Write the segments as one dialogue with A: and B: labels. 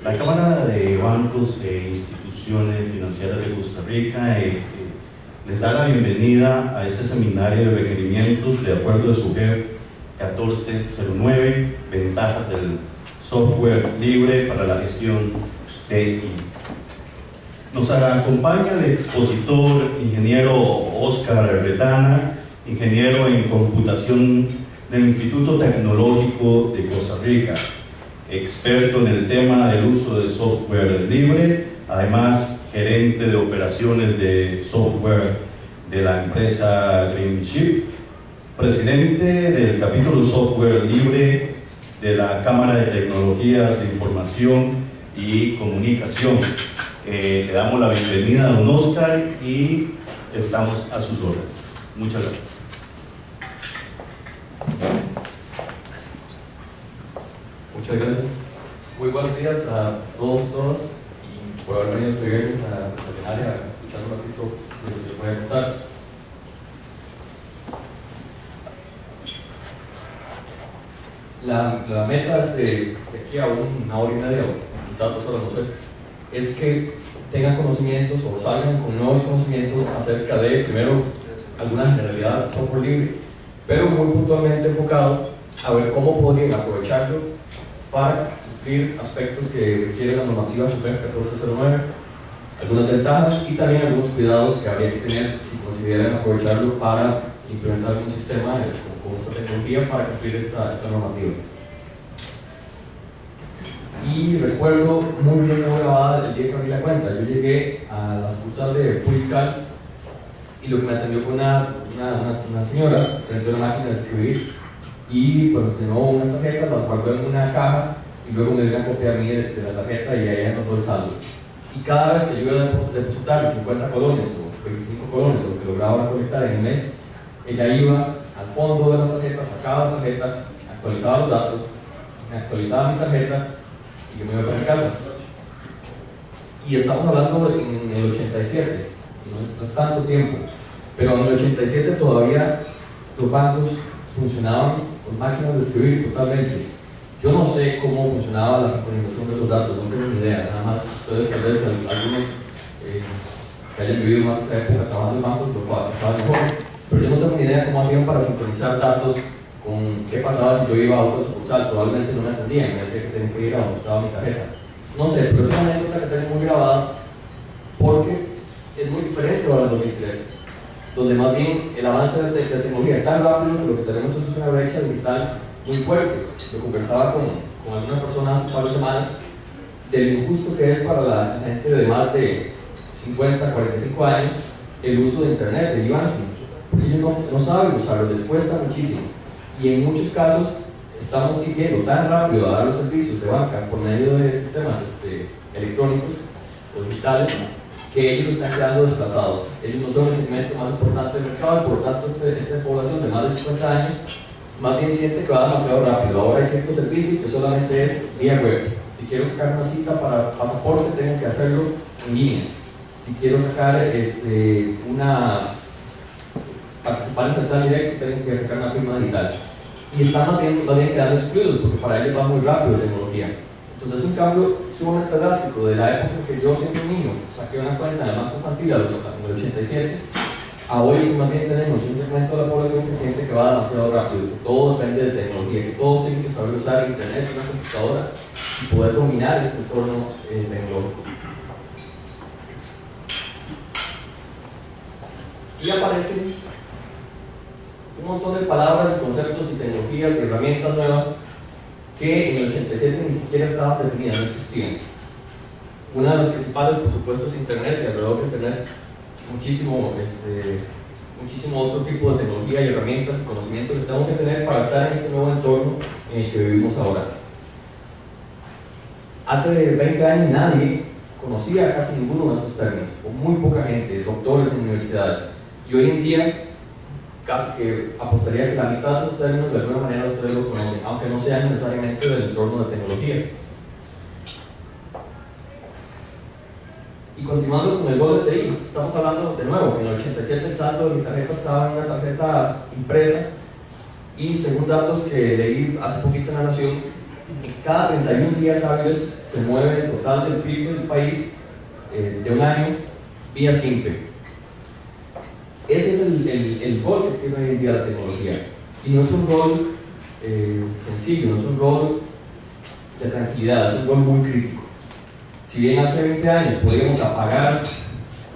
A: La Cámara de Bancos e Instituciones Financieras de Costa Rica les da la bienvenida a este seminario de requerimientos de acuerdo a su GEF 1409, ventajas del software libre para la gestión TI. Nos acompaña el expositor ingeniero Óscar Retana, ingeniero en computación del Instituto Tecnológico de Costa Rica, experto en el tema del uso de software libre, además gerente de operaciones de software de la empresa Greenchip, presidente del capítulo software libre de la Cámara de Tecnologías de Información y Comunicación. Le damos la bienvenida a don Óscar y estamos a sus órdenes. Muchas gracias.
B: Muchas gracias. Muy buenos días a todos y por haber venido este viernes a esta seminario a escuchar un ratito de lo que les voy a contar. La meta de aquí a una hora y media o quizás 2 horas, no sé, es que tengan conocimientos o salgan con nuevos conocimientos acerca de, primero, alguna generalidad de software libre, pero muy puntualmente enfocado a ver cómo podrían aprovecharlo para cumplir aspectos que requiere la normativa SUPEP 1409, algunas ventajas y también algunos cuidados que habría que tener si consideran aprovecharlo para implementar algún sistema con esta tecnología para cumplir esta normativa. Y recuerdo muy bien la grabada el día que abrí la cuenta. Yo llegué a la sucursal de Puiscal y lo que me atendió fue una señora frente a una máquina de escribir y bueno, llenó unas tarjetas, las guardó en una caja y luego me dio una copia a mí de la tarjeta y ahí anotó el saldo. Y cada vez que yo iba a depositar 50 colones o 25 colones, lo que lograba colectar en un mes, ella iba al fondo de las tarjetas, sacaba la tarjeta, actualizaba los datos, me actualizaba mi tarjeta y yo me iba para mi casa. Y estamos hablando en el 87, no es tanto tiempo, pero en el 87 todavía los bancos funcionaban con máquinas de escribir totalmente. Yo no sé cómo funcionaba la sincronización de los datos, no tengo ni idea, nada más ustedes tal vez algunos que hayan vivido más esa época trabajando en bancos lo estaban mejor, pero yo no tengo ni idea cómo hacían para sincronizar datos con qué pasaba si yo iba a otra sucursal. Probablemente no me entendían, me decía que tenía que ir a donde estaba mi tarjeta. No sé, pero es una anécdota que tengo muy grabada porque es muy diferente a la del 2013, donde más bien el avance de la tecnología es tan rápido que lo que tenemos es una brecha digital muy fuerte. Yo conversaba con algunas personas hace un par de semanas de lo injusto que es para la gente de más de 50, 45 años el uso de internet, de e-banking, porque ellos no saben usarlo, les cuesta muchísimo y en muchos casos estamos yendo tan rápido a dar los servicios de banca por medio de sistemas electrónicos o digitales que ellos están quedando desplazados. Ellos no son el segmento más importante del mercado y por lo tanto esta población de más de 50 años más bien siente que va demasiado rápido. Ahora hay ciertos servicios que solamente es vía web. Si quiero sacar una cita para pasaporte tengo que hacerlo en línea. Si quiero sacar participar en central directo tengo que sacar una firma digital. Y están más bien quedando excluidos porque para ellos va muy rápido la tecnología. Entonces es un cambio sumamente drástico de la época en que yo siendo un niño saqué una cuenta en el banco infantil en el 87 a hoy más bien tenemos un segmento de la población que siente que va demasiado rápido, que todo depende de tecnología, que todos tienen que saber usar internet, una computadora y poder dominar este entorno tecnológico. Y aparecen un montón de palabras, conceptos y tecnologías y herramientas nuevas que en el 87 ni siquiera estaban definidas, no existían. Una de las principales, por supuesto, es Internet, y alrededor de Internet muchísimo otro tipo de tecnología y herramientas y conocimiento que tenemos que tener para estar en este nuevo entorno en el que vivimos ahora. Hace 20 años nadie conocía casi ninguno de estos términos, o muy poca gente, doctores en universidades, y hoy en día casi que apostaría que la mitad de los términos de alguna manera ustedes los conocen, aunque no sean necesariamente del entorno de tecnologías. Y continuando con el gol de TI, estamos hablando de nuevo, en el 87 el saldo de mi tarjeta estaba en una tarjeta impresa y según datos que leí hace poquito en La Nación, cada 31 días hábiles se mueve el total del PIB del país de un año vía simple. Ese es el rol que tiene hoy en día la tecnología. Y no es un rol sencillo, no es un rol de tranquilidad, es un rol muy crítico. Si bien hace 20 años podíamos apagar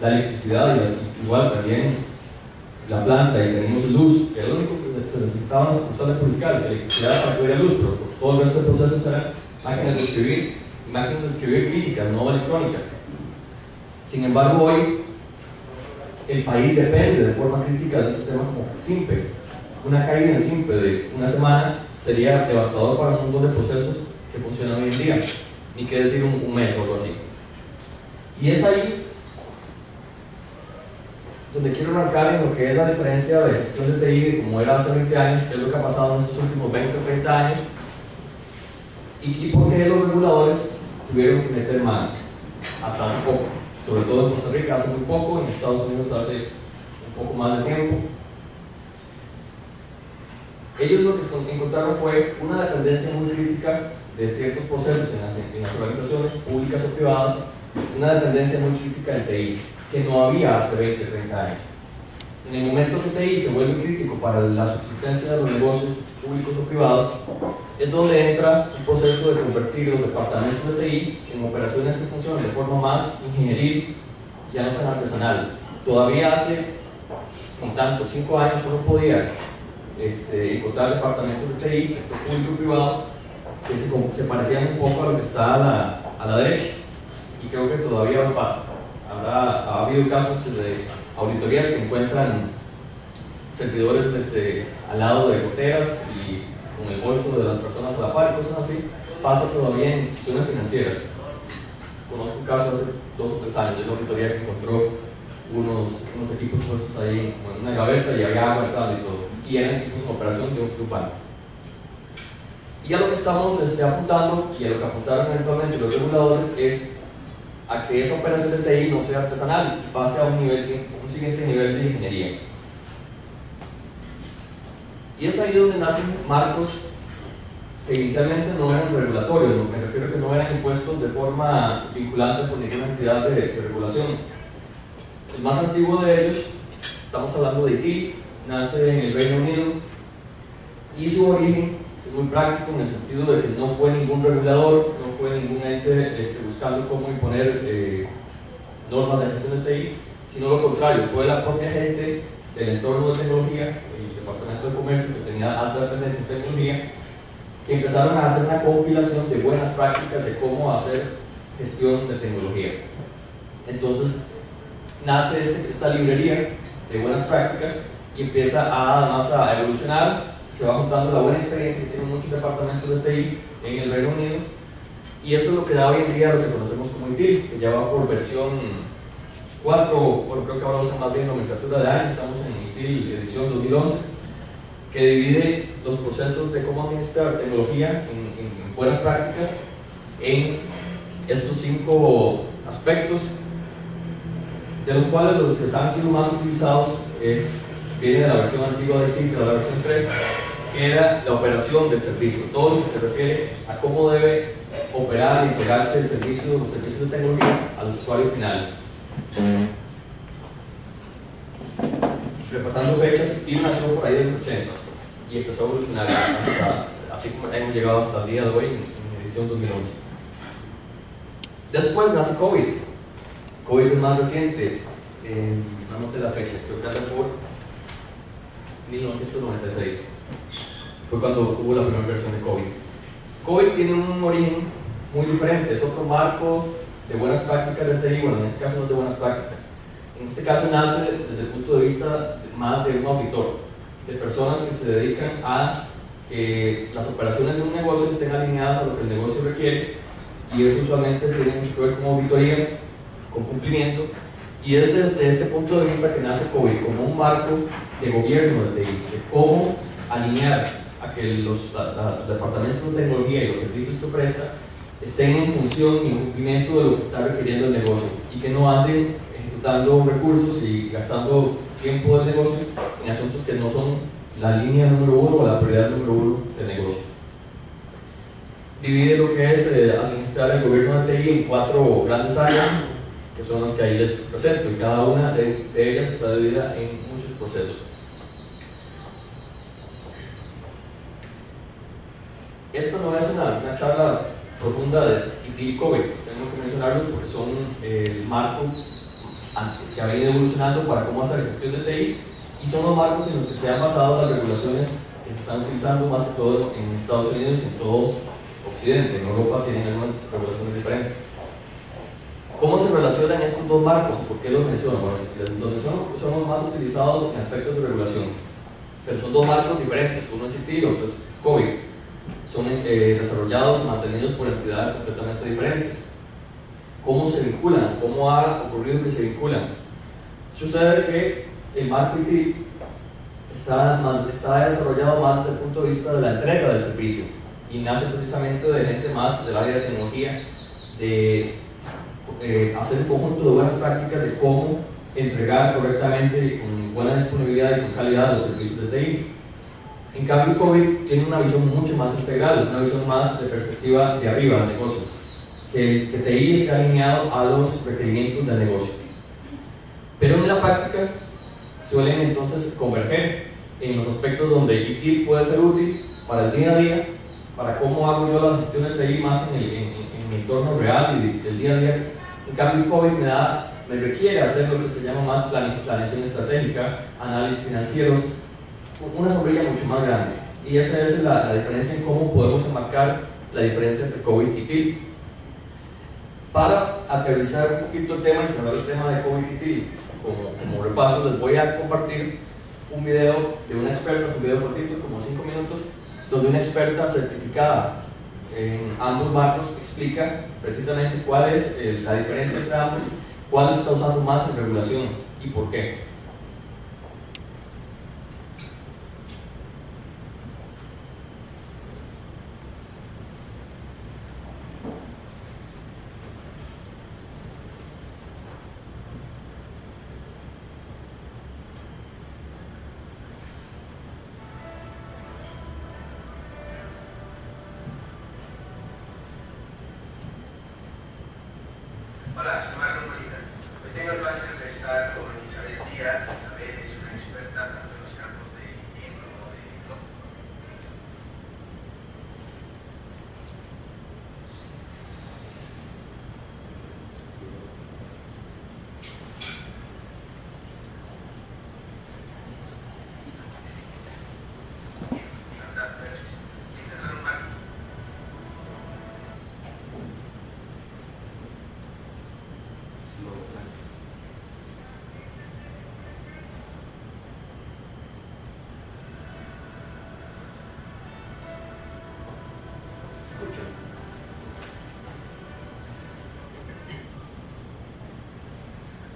B: la electricidad y igual también la planta y teníamos luz, que era lo único que se necesitaba en la sucursal de Puriscal, electricidad para que hubiera luz, pero todo el resto del proceso eran máquinas de escribir físicas, no electrónicas. Sin embargo, hoy el país depende de forma crítica de un sistema como simple. Una caída en simple de una semana sería devastador para un montón de procesos que funcionan hoy en día, ni qué decir un mes o algo así. Y es ahí donde quiero marcar en lo que es la diferencia de gestión de TI de como era hace 20 años, qué es lo que ha pasado en estos últimos 20 o 30 años, y por qué los reguladores tuvieron que meter mano hasta hace poco, sobre todo en Costa Rica hace muy poco, en Estados Unidos hace un poco más de tiempo. Ellos lo que encontraron fue una dependencia muy crítica de ciertos procesos en las organizaciones públicas o privadas, una dependencia muy crítica del TI, que no había hace 20 o 30 años. En el momento que TI se vuelve crítico para la subsistencia de los negocios públicos o privados, es donde entra un proceso de convertir los departamentos de TI en operaciones que funcionan de forma más ingenieril, ya no tan artesanal. Todavía hace, en tanto, 5 años uno podía encontrar departamentos de TI, sector público y privado, que se parecían un poco a lo que está a la derecha, y creo que todavía no pasa. Ha habido casos de auditorías que encuentran servidores al lado de goteras y con el bolso de las personas a la par y cosas así. Pasa todavía en instituciones financieras. Conozco un caso hace 2 o 3 años de una auditoría que encontró unos equipos puestos ahí en una gaveta y había agua y todo, y eran equipos en operación de un banco. Y a lo que estamos apuntando, y a lo que apuntaron eventualmente los reguladores, es a que esa operación de TI no sea artesanal y pase a un siguiente nivel de ingeniería. Y es ahí donde nacen marcos que inicialmente no eran regulatorios, me refiero a que no eran impuestos de forma vinculante por ninguna entidad de regulación. El más antiguo de ellos, estamos hablando de ITIL, nace en el Reino Unido, y su origen es muy práctico en el sentido de que no fue ningún regulador, no fue ningún ente buscando cómo imponer normas de gestión de TI, sino lo contrario, fue la propia gente del entorno de tecnología, el Departamento de Comercio, que tenía alta dependencia en tecnología, que empezaron a hacer una compilación de buenas prácticas de cómo hacer gestión de tecnología. Entonces nace esta librería de buenas prácticas y empieza además a evolucionar. Se va juntando la buena experiencia que tienen muchos departamentos de TI en el Reino Unido, y eso es lo que da hoy en día lo que conocemos como ITIL, que ya va por versión 4, bueno, creo que ahora usan más bien nomenclatura de año, estamos en ITIL edición 2011, que divide los procesos de cómo administrar tecnología en buenas prácticas en estos 5 aspectos, de los cuales los que están siendo más utilizados viene de la versión antigua de ITIL, de la versión 3, que era la operación del servicio, todo lo que se refiere a cómo debe operar y entregarse los servicios de tecnología a los usuarios finales. Repasando fechas, ITIL nació por ahí de los 80 y empezó a evolucionar así como hemos llegado hasta el día de hoy en edición 2011. Después nace COVID. COVID es más reciente, no anoté la fecha, creo que hace por 1996 fue cuando hubo la primera versión de COVID. COVID tiene un origen muy diferente, es otro marco de buenas prácticas del TI, bueno, en este caso no es de buenas prácticas. En este caso nace desde el punto de vista más de un auditor, de personas que se dedican a que las operaciones de un negocio estén alineadas a lo que el negocio requiere, y eso usualmente tiene que ver con auditoría, con cumplimiento, y es desde este punto de vista que nace COVID como un marco de gobierno de TI, de cómo alinear a que los departamentos de tecnología y los servicios que presta estén en función y en cumplimiento de lo que está requiriendo el negocio, y que no anden ejecutando recursos y gastando tiempo del negocio en asuntos que no son la línea número 1 o la prioridad número 1 del negocio. divide lo que es administrar el gobierno de TI en 4 grandes áreas, que son las que ahí les presento, y cada una de ellas está dividida en muchos procesos. Esto no es una charla profunda de IT y COVID, tengo que mencionarlo porque son el marco que ha venido evolucionando para cómo hacer gestión de TI, y son los marcos en los que se han basado las regulaciones que se están utilizando más que todo en Estados Unidos y en todo Occidente. En Europa tienen algunas regulaciones diferentes. ¿Cómo se relacionan estos dos marcos? ¿Por qué los menciono? Bueno, los son los más utilizados en aspectos de regulación, pero son dos marcos diferentes, uno es IT y otro es COVID. Son desarrollados y mantenidos por entidades completamente diferentes. ¿Cómo se vinculan? ¿Cómo ha ocurrido que se vinculan? Sucede que el marco IT está desarrollado más desde el punto de vista de la entrega del servicio y nace precisamente de gente más del área de tecnología, de hacer un conjunto de buenas prácticas de cómo entregar correctamente, con buena disponibilidad y con calidad los servicios de TI. En cambio, COVID tiene una visión mucho más integral, una visión más de perspectiva de arriba del negocio, que TI está alineado a los requerimientos del negocio. Pero en la práctica suelen entonces converger en los aspectos donde IT puede ser útil para el día a día, para cómo hago yo la gestión de TI más en mi entorno real y del día a día. En cambio, COVID me requiere hacer lo que se llama más planeación estratégica, análisis financieros, una sombrilla mucho más grande. Y esa es la diferencia en cómo podemos enmarcar la diferencia entre COVID y TI. Para aterrizar un poquito el tema y cerrar el tema de COVID y TI, como repaso, les voy a compartir un video de una experta, un video cortito, como 5 minutos, donde una experta certificada en ambos marcos explica precisamente cuál es la diferencia entre ambos, cuál se está usando más en regulación y por qué.
C: Hola, soy Marco Molina. Hoy tengo el placer de estar con Isabel Díaz. Isabel es una experta tanto en los campos de IT como de COVID.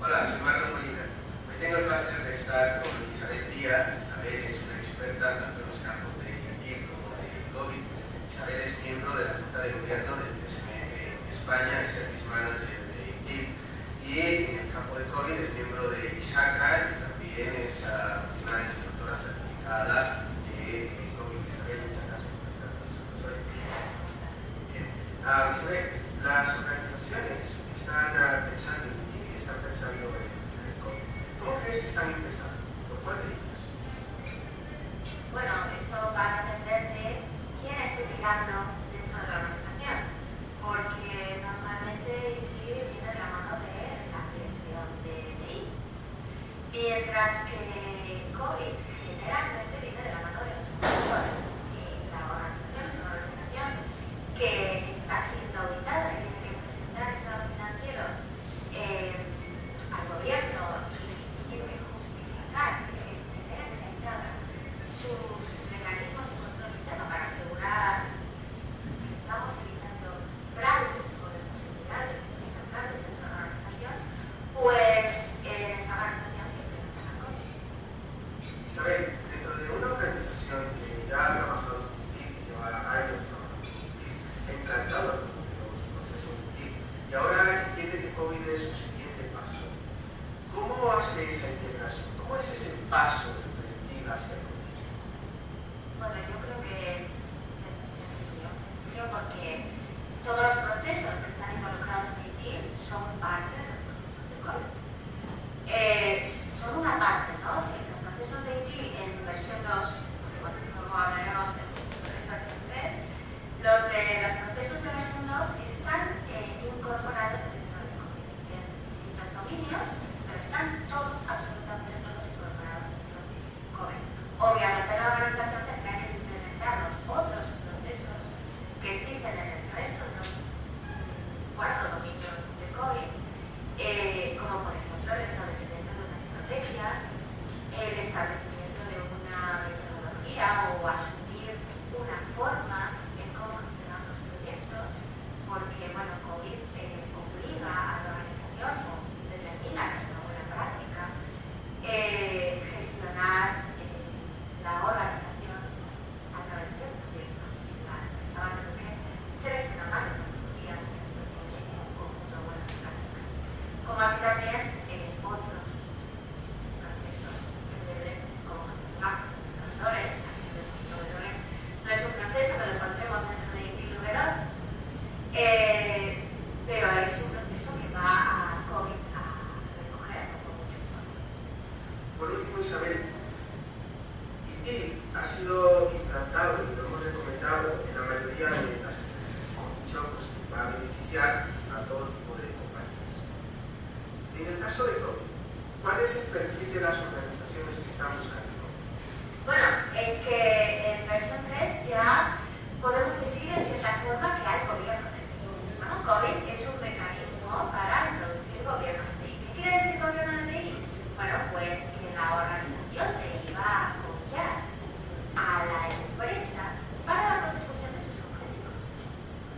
C: Hola, soy Marco Molina. Hoy tengo el placer de estar con Isabel Díaz. Isabel es una experta tanto en los campos de IT como de COVID. Isabel es miembro de la Junta de Gobierno del TSM en España, es Service Manager de IT, y en el campo de COVID es miembro de ISACA y también es una instructora certificada de COVID. Isabel, muchas gracias por estar con nosotros hoy. Bien. Isabel, las organizaciones están pensando en ti, están pensando en el COVID. ¿Cómo crees que están empezando? ¿Por cuál de ellos?
D: Bueno, eso va a depender de quién esté tirando dentro de la organización, porque normalmente IT viene de la mano de la dirección de TI, mientras que COVID generalmente viene de la mano de los consultores. Si la organización es una organización que está siendo auditada y tiene que presentar estados financieros al gobierno y tiene que justificar, tiene que tener acreditada sus mecanismos de control interno para asegurar que estamos evitando fraudes o la posibilidad de que exista fraude dentro de la organización, pues esa organización siempre está en COVID.
C: Isabel, dentro de una organización que ya ha trabajado con TIC, lleva años trabajando con TIC, ha implantado los procesos de TIC y ahora entiende que COVID es su siguiente paso. ¿Cómo hace esa integración? ¿Cómo es ese paso de TIC hacia COVID?
D: Bueno, yo creo que es sencillo porque
C: ha sido implantado y lo hemos recomendado en la mayoría de las empresas. Hemos dicho pues, que va a beneficiar a todo tipo de compañías. En el caso de COVID, ¿cuál es el perfil de las organizaciones que están buscando?
D: Bueno, es que en versión 3 ya podemos decir en cierta forma que hay gobierno de TI. Bueno, COVID es un mecanismo para introducir gobierno de TI. ¿Qué quiere decir gobierno de TI? Bueno, pues que la organización te iba a apoyar a la empresa para la consecución de sus objetivos.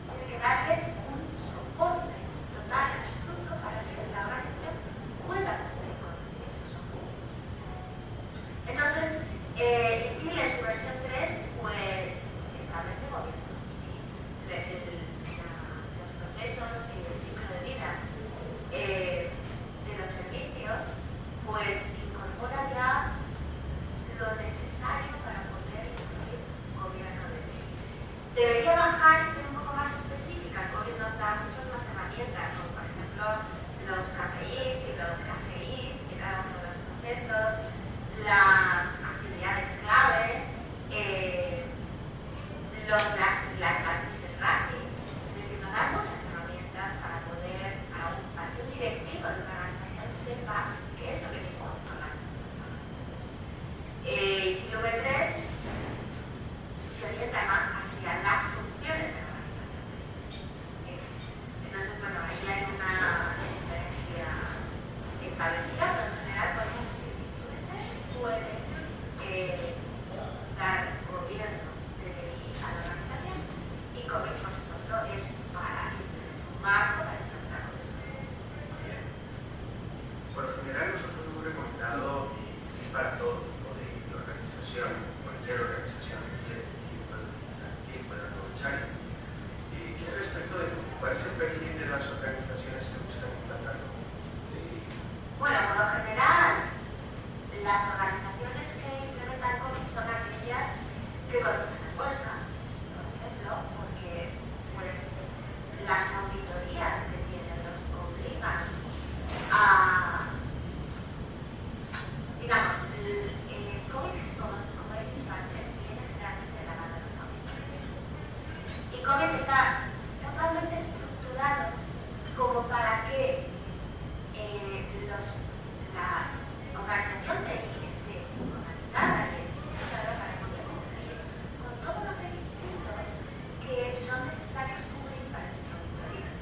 D: Tiene que darle un soporte total, absoluto, para que la organización pueda cumplir con esos objetivos. Entonces, TIL en su versión 3, pues establece gobierno. ¿Sí? Los procesos, el ciclo de vida de los servicios, pues incorpora ya lo necesario para poder incluir gobierno de TI. Debería bajar y ser un poco más específica. COVID nos da muchas más herramientas, como por ejemplo los KPIs y los KGIs de cada uno de los procesos, las actividades clave, las matrices RAGI. Es decir, nos da muchas herramientas para poder, para que un directivo de una organización sepa qué es lo que tiene que controlar. Lo que 3 se orienta más hacia las funciones de la organización. ¿Sí? Entonces, bueno, ahí hay una diferencia establecida, pero en general podemos decir que puede dar gobierno de TI a la organización y COVID, por supuesto, es un marco para implementar gobierno.
C: Por lo general, nosotros hemos recomendado ir para todo tipo de organización, cualquier organización que pueda utilizar, que pueda aprovechar. ¿Qué respecto de cuál es el perfil de las organizaciones que buscan implantarlo?
D: Bueno, por lo general, las organizaciones que implementan COVID son aquellas que conocen la bolsa, por ejemplo, porque pues, las auditorías que tienen los obligan a, digamos, COVID, como he dicho antes, viene generalmente de la mano de los auditores. Y COVID está totalmente estructurado como para que la organización de TI esté organizada y estructurada para poder cumplir con todos los requisitos que son necesarios cubrir para esas auditorías.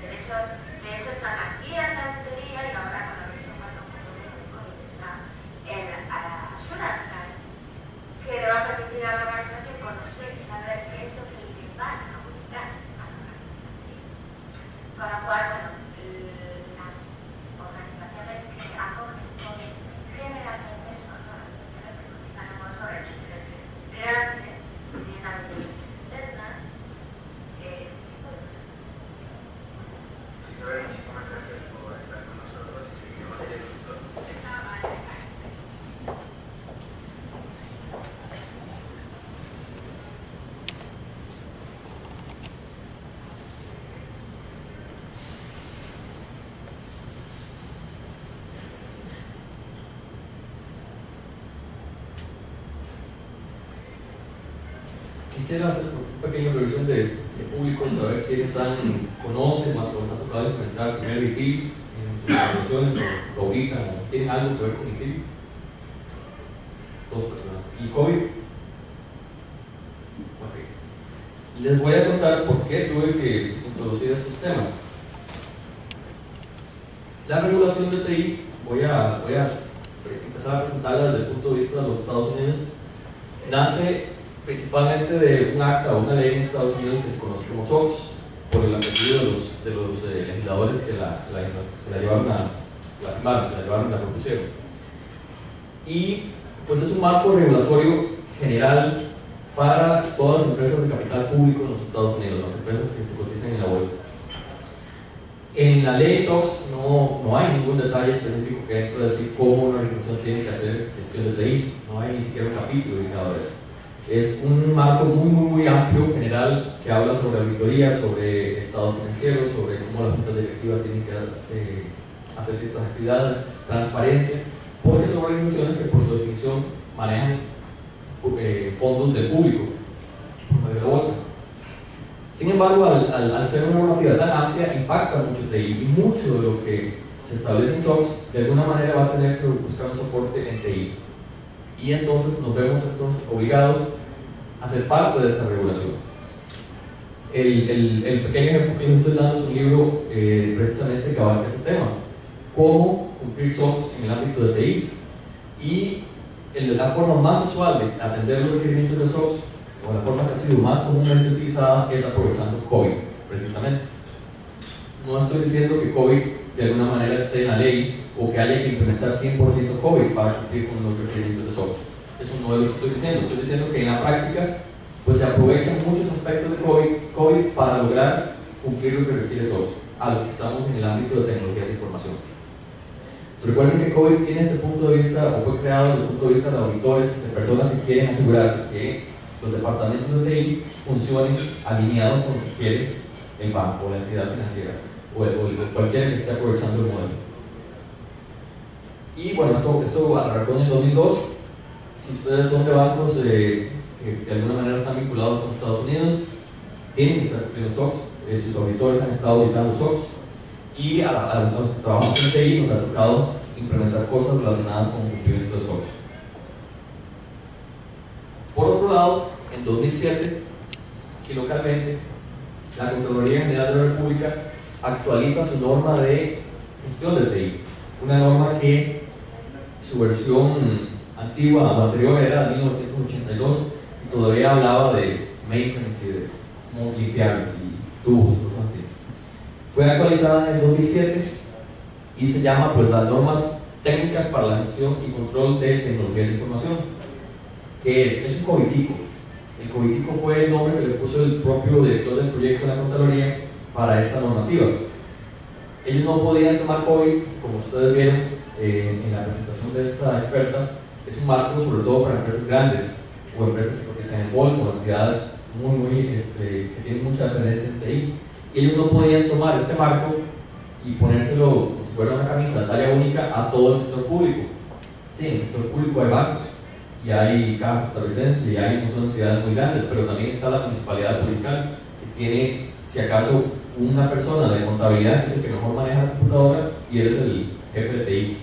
D: De hecho están las guías de auditoría y ahora con la versión 4.1 de COVID está el Assurance Guide, que le va a permitir a la organización conocer y saber qué es lo que le van a obligar a la organización. Con lo cual, bueno, las organizaciones que acogen COVID generalmente son organizaciones que cotizan en bolsa, grandes, tienen auditorías externas, ese tipo de cosas.
C: Señora, muchísimas gracias por estar con nosotros y seguimos leyendo.
B: Quisiera hacer una pequeña revisión de público, saber quiénes conocen o han tocado implementar el primer ITIL en sus organizaciones o lo ubican o tienen algo que ver con ITIL. 2 personas. ¿Y COVID? Ok. Les voy a contar por qué tuve que introducir estos temas. La regulación de TI, voy a empezar a presentarla desde el punto de vista de los Estados Unidos, nace principalmente de un acta o una ley en Estados Unidos que se conoce como SOX, por el apellido de los legisladores que la llevaron a la firmaron, que la llevaron a la propusieron. Y pues es un marco regulatorio general para todas las empresas de capital público en los Estados Unidos, las empresas que se cotizan en la bolsa. En la ley SOX no hay ningún detalle específico que pueda decir cómo una organización tiene que hacer gestión de TI, no hay ni siquiera un capítulo dedicado a eso. Es un marco muy amplio, general, que habla sobre auditoría, sobre estados financieros, sobre cómo las juntas directivas tienen que hacer ciertas actividades, transparencia, porque son organizaciones que por su definición manejan fondos del público, por medio de la bolsa. Sin embargo, al ser una normativa tan amplia, impacta mucho TI, y mucho de lo que se establece en SOX de alguna manera va a tener que buscar un soporte en TI. Y entonces nos vemos obligados a ser parte de esta regulación. El pequeño ejemplo que les estoy dando es un libro precisamente que abarca este tema: cómo cumplir SOX en el ámbito de TI. Y la forma más usual de atender los requerimientos de SOX, o la forma que ha sido más comúnmente utilizada, es aprovechando COVID, precisamente. No estoy diciendo que COVID de alguna manera esté en la ley o que haya que implementar 100% COVID para cumplir con los requerimientos de SOX. Eso no es lo que estoy diciendo. Estoy diciendo que en la práctica pues se aprovechan muchos aspectos de COVID para lograr cumplir lo que requiere SOX a los que estamos en el ámbito de tecnología de información. Recuerden que COVID tiene este punto de vista, o fue creado desde el punto de vista de auditores, de personas que quieren asegurarse que los departamentos de TI funcionen alineados con lo que quiere el banco o la entidad financiera o cualquiera que esté aprovechando el modelo. Y bueno, esto arrancó en el 2002. Si ustedes son de bancos que de alguna manera están vinculados con Estados Unidos, tienen que estar cumpliendo SOX. Sus auditores han estado auditando SOX, y a los que trabajamos en TI nos ha tocado implementar cosas relacionadas con el cumplimiento de SOX. Por otro lado, en 2007, y localmente, la Contraloría General de la República actualiza su norma de gestión de TI, una norma que su versión antigua o anterior era de 1982 y todavía hablaba de maintenance y de limpiarlos y tubos, cosas así. Fue actualizada en el 2007 y se llama pues las normas técnicas para la gestión y control de tecnología de información, que es un COBITICO. El COBITICO fue el nombre que le puso el propio director del proyecto de la Contraloría para esta normativa. Ellos no podían tomar COVID, como ustedes vieron en la presentación de esta experta. Es un marco sobre todo para empresas grandes o empresas que sean en bolsa o entidades que tienen mucha dependencia en TI. Y ellos no podían tomar este marco y ponérselo como si fuera una camisa de talla única a todo el sector público. Sí, en el sector público hay bancos y hay cajas costarricenses y hay un montón de entidades muy grandes, pero también está la Municipalidad de Puriscal, que tiene, si acaso, una persona de contabilidad que es el que mejor maneja la computadora y él es el jefe de TI.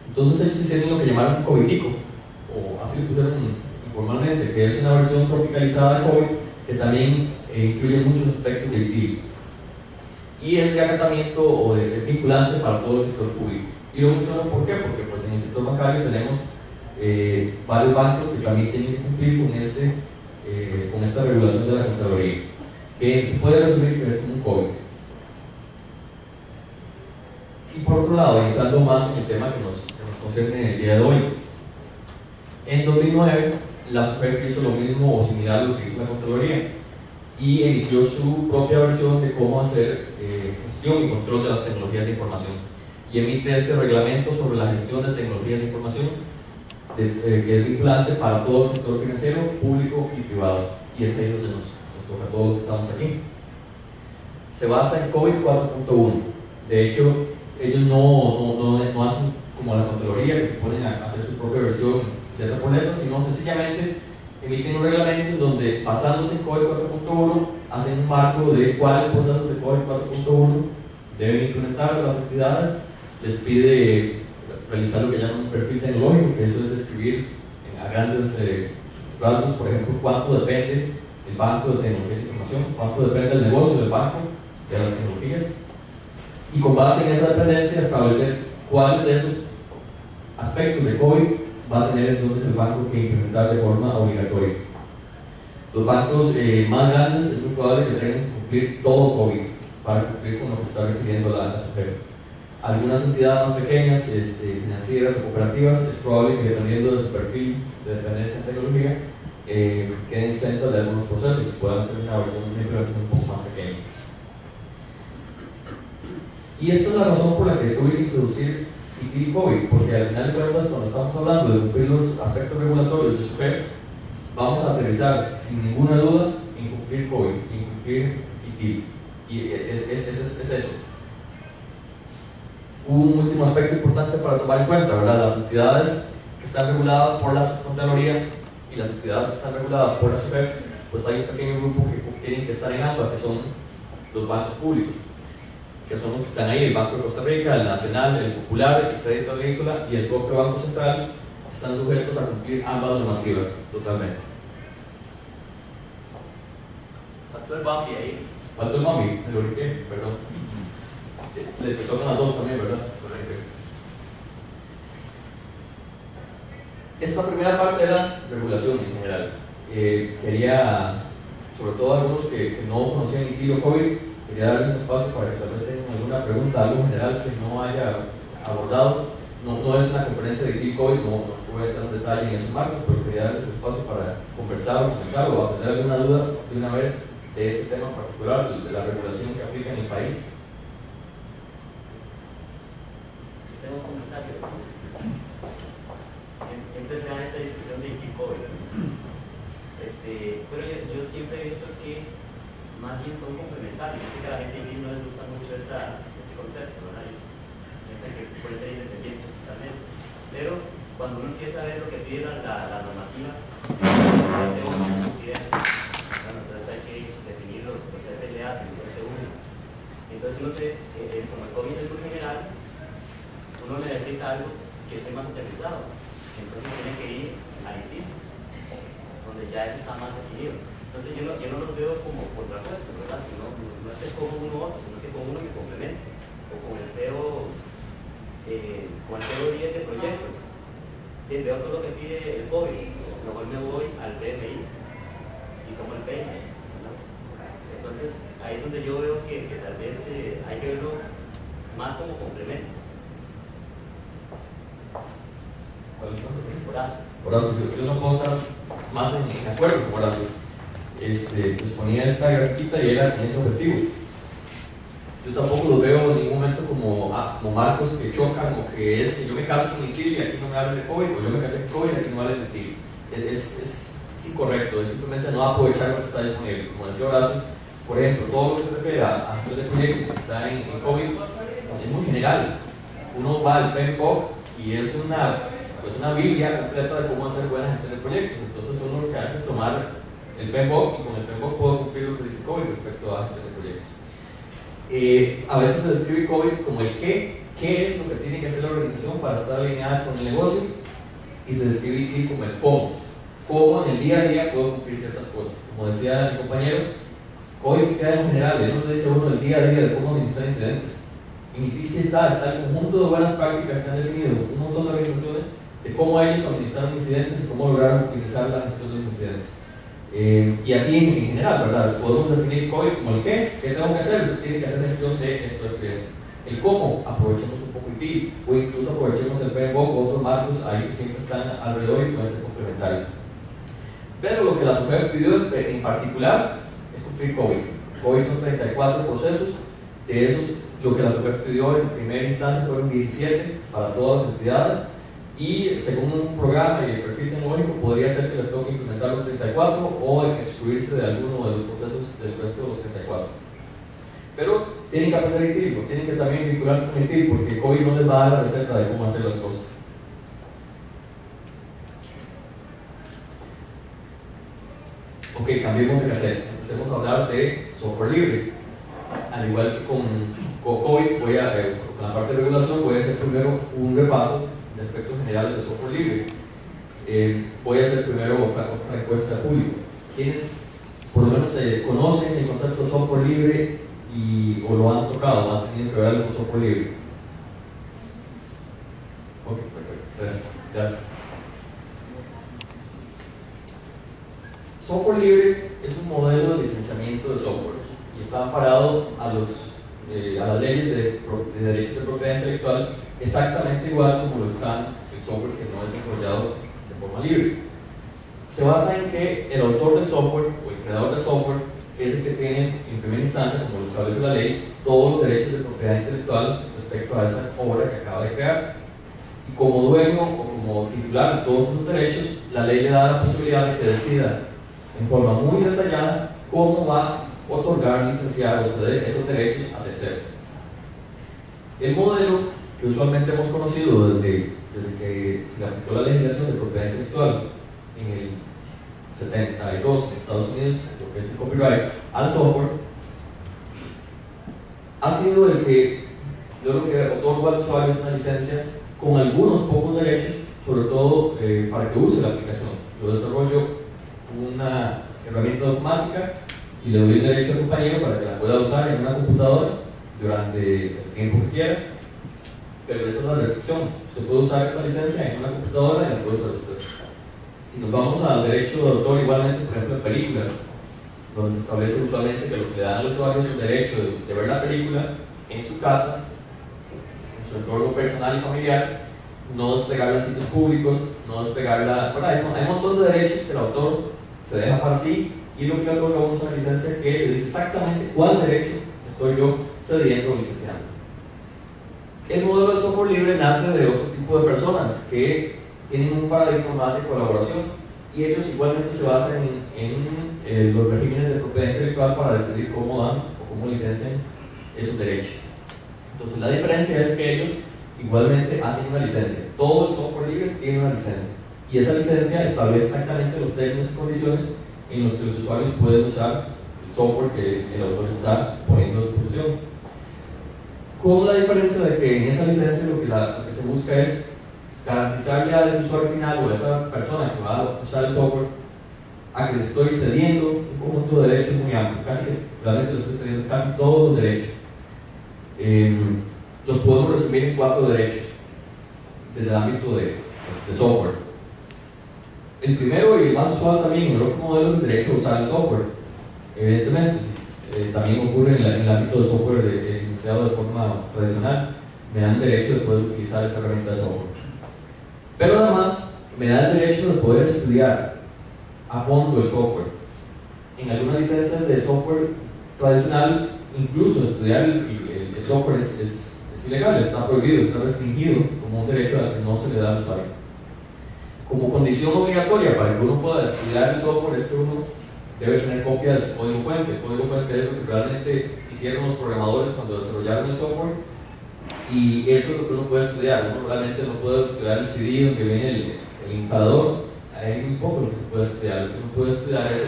B: Entonces ellos hicieron lo que llamaron un COBITICO, o así lo pusieron informalmente, que es una versión tropicalizada de COVID que también incluye muchos aspectos de IT. Y es de acatamiento o de vinculante para todo el sector público. Y lo menciono ¿por qué? Porque pues, en el sector bancario tenemos varios bancos que también tienen que cumplir con esta regulación de la Contraloría, que se puede resumir que es un COVID. Y por otro lado, entrando más en el tema que nos concierne el día de hoy, en 2009 la SUGEF hizo lo mismo o similar a lo que hizo la Contraloría y emitió su propia versión de cómo hacer gestión y control de las tecnologías de información, y emite este reglamento sobre la gestión de tecnologías de información que es vinculante para todo el sector financiero, público y privado, y es ahí donde nos toca a todos los que estamos aquí. Se basa en COVID 4.1. de hecho, ellos no hacen como la Contraloría, que se ponen a hacer su propia versión de letra por letra, sino sencillamente emiten un reglamento en donde, basándose en COVID 4.1, hacen un marco de cuáles cosas de COVID 4.1 deben implementar las entidades. Les pide realizar lo que llaman un perfil tecnológico, que eso es describir a grandes rasgos, por ejemplo, cuánto depende el banco de tecnología de información, cuánto depende el negocio del banco de las tecnologías, y con base en esa dependencia establecer cuáles de esos aspectos de COVID va a tener entonces el banco que implementar de forma obligatoria. Los bancos más grandes es muy probable que tengan que cumplir todo COVID para cumplir con lo que está requiriendo la SUGEF. Algunas entidades más pequeñas, financieras o cooperativas, es probable que dependiendo de su perfil de dependencia en tecnología, queden exentas de algunos procesos que puedan ser una versión un poco más pequeña. Y esta es la razón por la que tuve que introducir IT y COVID, porque al final de cuentas, cuando estamos hablando de cumplir los aspectos regulatorios de SUGEF, vamos a aterrizar sin ninguna duda en cumplir COVID, en cumplir IT. Y es eso. Un último aspecto importante para tomar en cuenta, ¿verdad? Las entidades que están reguladas por la Contraloría y las entidades que están reguladas por la SUGEF, pues hay un pequeño grupo que tienen que estar en ambas, que son los bancos públicos, que son los que están ahí, el Banco de Costa Rica, el Nacional, el Popular, el Crédito Agrícola y el propio Banco Central, están sujetos a cumplir ambas normativas totalmente.
E: Faltó el Bambi ahí.
B: Faltó el Bambi, me lo oriqué, perdón. Le tocan las dos también, ¿verdad? Correcto. Esta primera parte era regulación en general. Quería, sobre todo a algunos que no conocían el kilo COVID, quería darles un espacio para que tal vez tengan alguna pregunta, algo general que no haya abordado. No es una conferencia de kilo COVID, no voy a entrar en detalle en ese marco, pero quería darles un espacio para conversar o comentar o aprender alguna duda de una vez de este tema particular, de la regulación que aplica en el país.
E: Tengo un comentario. Siempre se da esa discusión de COVID. Pero yo siempre he visto que más bien son complementarios. Yo sé que a la gente no les gusta mucho ese concepto, ¿verdad? Piensan que puede ser independiente totalmente. Pero cuando uno empieza a ver lo que pide la normativa, se hace un incidente. Bueno, entonces hay que definir los SLAs y los S1. Entonces uno como el COVID es muy general, uno necesita algo que esté más aterrizado. Entonces tiene que ir al ITIL, donde ya eso está más definido. Entonces yo no los veo como contrapuestos, ¿verdad? No es que escojo uno u otro, sino que con uno que complemente. O con el PO 10 de proyectos. Veo todo lo que pide el COVID, mejor me voy al PMI y tomo el PMI. Entonces ahí es donde yo veo que tal vez hay que verlo más como complementos.
B: Horacio, yo no puedo estar más en acuerdo con Horacio. Pues ponía esta grafita y era en ese objetivo. Yo tampoco lo veo en ningún momento como marcos que chocan o que yo me caso con mi tío y aquí no me hablen de COVID, o yo me casé con COVID y aquí no me hablen de ti. Es incorrecto, es simplemente no aprovechar lo que está disponible. Como decía Horacio, por ejemplo, todo lo que se refiere a acción de proyectos que está en COVID es muy general. Uno va al PMBOK y es una biblia completa de cómo hacer buena gestión de proyectos. Entonces uno lo que hace es tomar el PMBOK y con el PMBOK puedo cumplir lo que dice COVID respecto a gestión de proyectos. A veces se describe COVID como el qué es lo que tiene que hacer la organización para estar alineada con el negocio, y se describe IT como el cómo en el día a día puedo cumplir ciertas cosas. Como decía mi compañero, COVID se queda en general, eso le dice a uno el día a día de cómo administrar incidentes. En IT sí está el conjunto de buenas prácticas que han definido un montón de organizaciones de cómo ellos administran incidentes y cómo lograr optimizar la gestión de los incidentes. Y así en general, ¿verdad? Podemos definir COVID como el qué tengo que hacer, usted tiene que hacer gestión de esto y esto. El cómo, aprovechemos un poco IT, o incluso aprovechemos el PMBOK o otros marcos ahí que siempre están alrededor y pueden ser complementarios. Pero lo que la SUGEF pidió en particular es cumplir COVID. COVID son 34 procesos, de esos lo que la SUGEF pidió en primera instancia fueron 17 para todas las entidades, y según un programa y el perfil tecnológico podría ser que les toque implementar los 34 o excluirse de alguno de los procesos del resto de los 34. Pero tienen que aprender ITIL, tienen que también vincularse con ITIL, porque COVID no les va a dar la receta de cómo hacer las cosas. Ok, cambiemos de cassette, empecemos a hablar de software libre. Al igual que con COVID, con la parte de regulación voy a hacer primero un repaso de aspectos generales de software libre. Voy a hacer primero otra encuesta de público. ¿Quiénes por lo menos conocen el concepto de software libre o lo han tocado, o han tenido que ver algo con software libre? Ok, perfecto. Gracias. Software libre es un modelo de licenciamiento de software y está amparado a las leyes de derechos de propiedad intelectual exactamente igual como lo está el software que no es desarrollado de forma libre. Se basa en que el autor del software o el creador del software es el que tiene en primera instancia, como lo establece la ley, todos los derechos de propiedad intelectual respecto a esa obra que acaba de crear. Y como dueño o como titular de todos esos derechos, la ley le da la posibilidad de que decida en forma muy detallada cómo va a otorgar, licenciar o ceder esos derechos a terceros. El modelo que usualmente hemos conocido desde que se aplicó la legislación de propiedad intelectual en el 72 en Estados Unidos, lo que es el copyright al software, ha sido el que yo lo que otorgo al usuario es una licencia con algunos pocos derechos, sobre todo para que use la aplicación. Yo desarrollo una herramienta automática y le doy el derecho al compañero para que la pueda usar en una computadora durante el tiempo que quiera, pero esa es la restricción. Usted puede usar esta licencia en una computadora y la puede usar usted. Si nos vamos al derecho de autor, igualmente, por ejemplo, en películas, donde se establece usualmente que lo que le dan al usuario es el derecho de ver la película en su casa, en su entorno personal y familiar, no desplegarla en sitios públicos, no desplegarla. Bueno, hay un montón de derechos que el autor se deja para sí, y lo que le otorga es una licencia que le dice exactamente cuál derecho estoy yo cediendo o licenciando. El modelo de software libre nace de otro tipo de personas que tienen un paradigma más de colaboración, y ellos igualmente se basan en los regímenes de propiedad intelectual para decidir cómo dan o cómo licencian esos derechos. Entonces la diferencia es que ellos igualmente hacen una licencia. Todo el software libre tiene una licencia, y esa licencia establece exactamente los términos y condiciones en los que los usuarios pueden usar el software que el autor está poniendo a disposición. Con la diferencia de que en esa licencia lo que se busca es garantizarle al usuario final o a esa persona que va a usar el software a que le estoy cediendo un conjunto de derechos muy amplio, realmente le estoy cediendo casi todos los derechos. Los podemos resumir en 4 derechos desde el ámbito de software. El primero y el más usual también en el otro modelo es el derecho a usar el software. Evidentemente, también ocurre en el ámbito de software licenciado de forma tradicional. Me dan el derecho de poder utilizar esa herramienta de software. Pero además, me da el derecho de poder estudiar a fondo el software. En algunas licencias de software tradicional, incluso estudiar el software es ilegal, está prohibido, está restringido como un derecho al que no se le da al usuario. Como condición obligatoria para que uno pueda estudiar el software es que uno debe tener copias de código fuente. El código fuente es lo que realmente hicieron los programadores cuando desarrollaron el software, y eso es lo que uno puede estudiar. Uno realmente no puede estudiar el CD donde viene el instalador, hay muy poco lo que se puede estudiar. Lo que uno puede estudiar es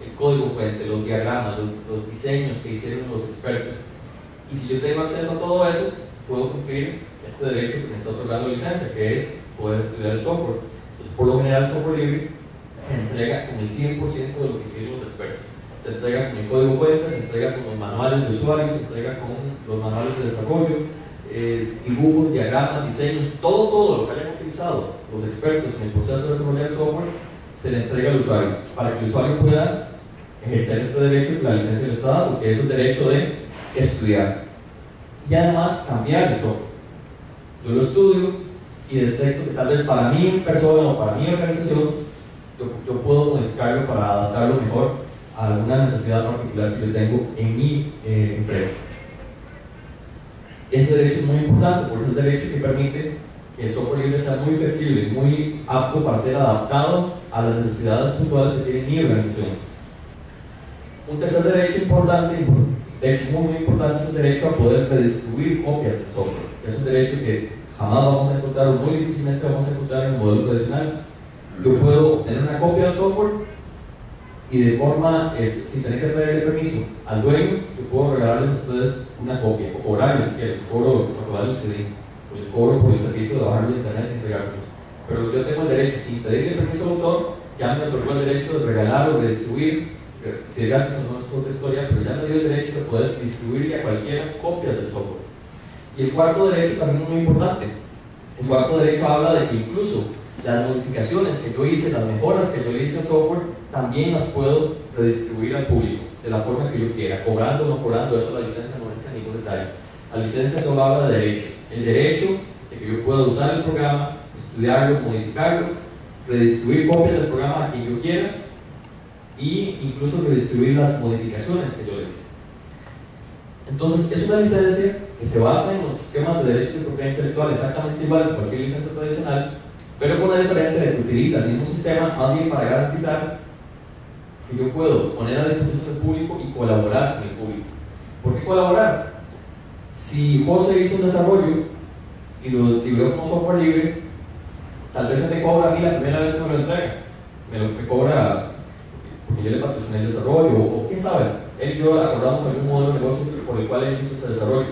B: el código fuente, los diagramas, los diseños que hicieron los expertos. Y si yo tengo acceso a todo eso, puedo cumplir este derecho que me está otorgando la licencia, que es poder estudiar el software. Entonces, por lo general, el software libre se entrega con el 100% de lo que hicieron los expertos. Se entrega con el código fuente, se entrega con los manuales de usuario, se entrega con los manuales de desarrollo, dibujos, diagramas, diseños, todo lo que hayan utilizado los expertos en el proceso de desarrollar el software, se le entrega al usuario, para que el usuario pueda ejercer este derecho que la licencia le está dando, que es el derecho de estudiar. Y además cambiar el software. Yo lo estudio y detecto que tal vez para mi persona o para mi organización yo puedo modificarlo para adaptarlo mejor a alguna necesidad particular que yo tengo en mi empresa. Ese derecho es muy importante porque es el derecho que permite que el software libre sea muy flexible, muy apto para ser adaptado a las necesidades puntuales que tiene mi organización. Un tercer derecho importante, de hecho muy importante, es el derecho a poder redistribuir copias del software. Es un derecho que jamás vamos a encontrar, o muy difícilmente vamos a encontrar en el modelo tradicional. Yo puedo obtener una copia del software y de forma, sin tener que pedirle permiso al dueño, yo puedo regalarles a ustedes una copia, o cobrarles si quieren, les cobro por robar el CD, o les cobro por el servicio de bajarlo de internet y entregárselos. Pero yo tengo el derecho, sin pedirle permiso al autor, ya me otorgó el derecho de regalarlo, de distribuir, si es gratis o no es otra historia, pero ya me dio el derecho de poder distribuirle a cualquiera copias del software. Y el cuarto derecho también es muy importante. El cuarto derecho habla de que incluso las modificaciones que yo hice, las mejoras que yo le hice al software, también las puedo redistribuir al público de la forma que yo quiera, cobrando o no cobrando. Eso la licencia no entra en ningún detalle. La licencia solo habla de derechos. El derecho de que yo pueda usar el programa, estudiarlo, modificarlo, redistribuir copias del programa a quien yo quiera, e incluso redistribuir las modificaciones que yo le hice. Entonces, es una licencia que se basa en los sistemas de derechos de propiedad intelectual exactamente igual que cualquier licencia tradicional, pero con la diferencia de que utiliza el mismo sistema más bien para garantizar que yo puedo poner a disposición del público y colaborar con el público. ¿Por qué colaborar? Si José hizo un desarrollo y lo liberó como software libre, tal vez se me cobra a mí la primera vez que me lo entrega, me cobra porque yo le patrociné el desarrollo, o quién sabe, él y yo acordamos algún modelo de negocio por el cual él hizo ese desarrollo.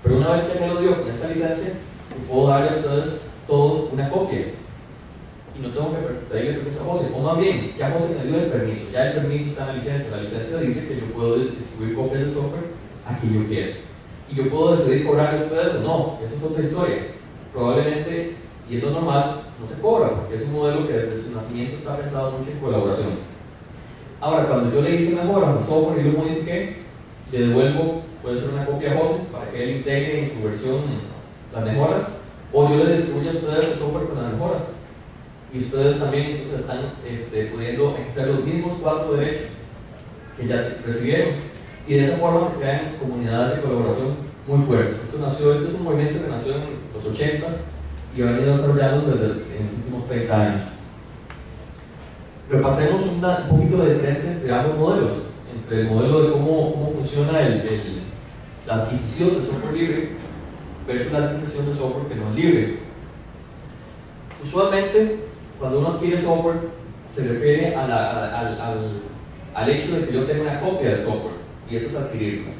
B: Pero una vez que me lo dio con esta licencia, yo puedo darle a ustedes todos una copia. Y no tengo que pedirle permiso a José, o más bien, ya José me dio el permiso, ya el permiso está en la licencia dice que yo puedo distribuir copias de software a quien yo quiera. Y yo puedo decidir cobrar a ustedes o no, eso es otra historia. Probablemente, y es lo normal, no se cobra, porque es un modelo que desde su nacimiento está pensado mucho en colaboración. Ahora, cuando yo le hice mejoras al software y lo modifiqué, le devuelvo, puede ser una copia a José para que él integre en su versión las mejoras, o yo le distribuyo a ustedes el software con las mejoras. Y ustedes también entonces están pudiendo ejercer los mismos 4 derechos que ya recibieron. Y de esa forma se crean comunidades de colaboración muy fuertes. Este es un movimiento que nació en los 80s y ha venido desarrollando desde los últimos 30 años. Repasemos un poquito de diferencia entre ambos modelos, entre el modelo de cómo funciona la adquisición de software libre versus la adquisición de software que no es libre. Usualmente, cuando uno adquiere software, se refiere al hecho de que yo tenga una copia del software, y eso es adquirirlo.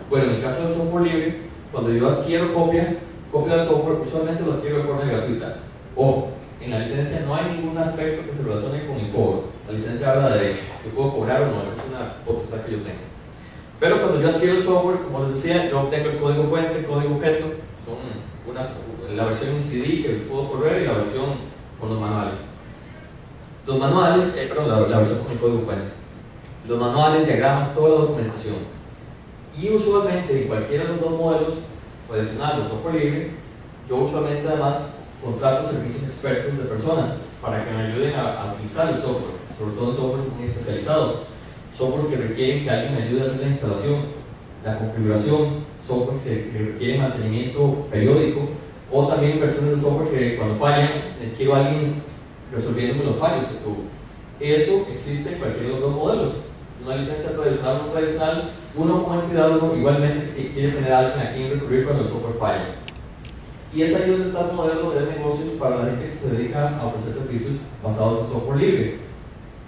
B: Bueno, en el caso del software libre, cuando yo adquiero copia del software, usualmente lo adquiero de forma gratuita. O en la licencia no hay ningún aspecto que se relacione con el cobro. La licencia habla de derechos. Yo puedo cobrar o no, esa es una potestad que yo tengo. Pero cuando yo adquiero el software, como les decía, yo obtengo el código fuente, el código objeto, son la versión en CD que puedo correr y la versión con los manuales. Los manuales, la versión con el código fuente. Los manuales, diagramas, toda la documentación. Y usualmente en cualquiera de los dos modelos, tradicional o software libre, yo usualmente además contrato servicios expertos de personas para que me ayuden a utilizar el software, sobre todo software muy especializados, softwares que requieren que alguien me ayude a hacer la instalación, la configuración, softwares que requieren mantenimiento periódico, o también versiones de software que cuando fallan quiero a alguien resolviéndome los fallos que tuvo. Eso existe en cualquiera de los dos modelos. Una licencia tradicional o no tradicional, uno como entidad, uno igualmente si quiere tener a alguien a quien recurrir cuando el software falla. Y es ahí donde está el modelo de negocio para la gente que se dedica a ofrecer servicios basados en software libre.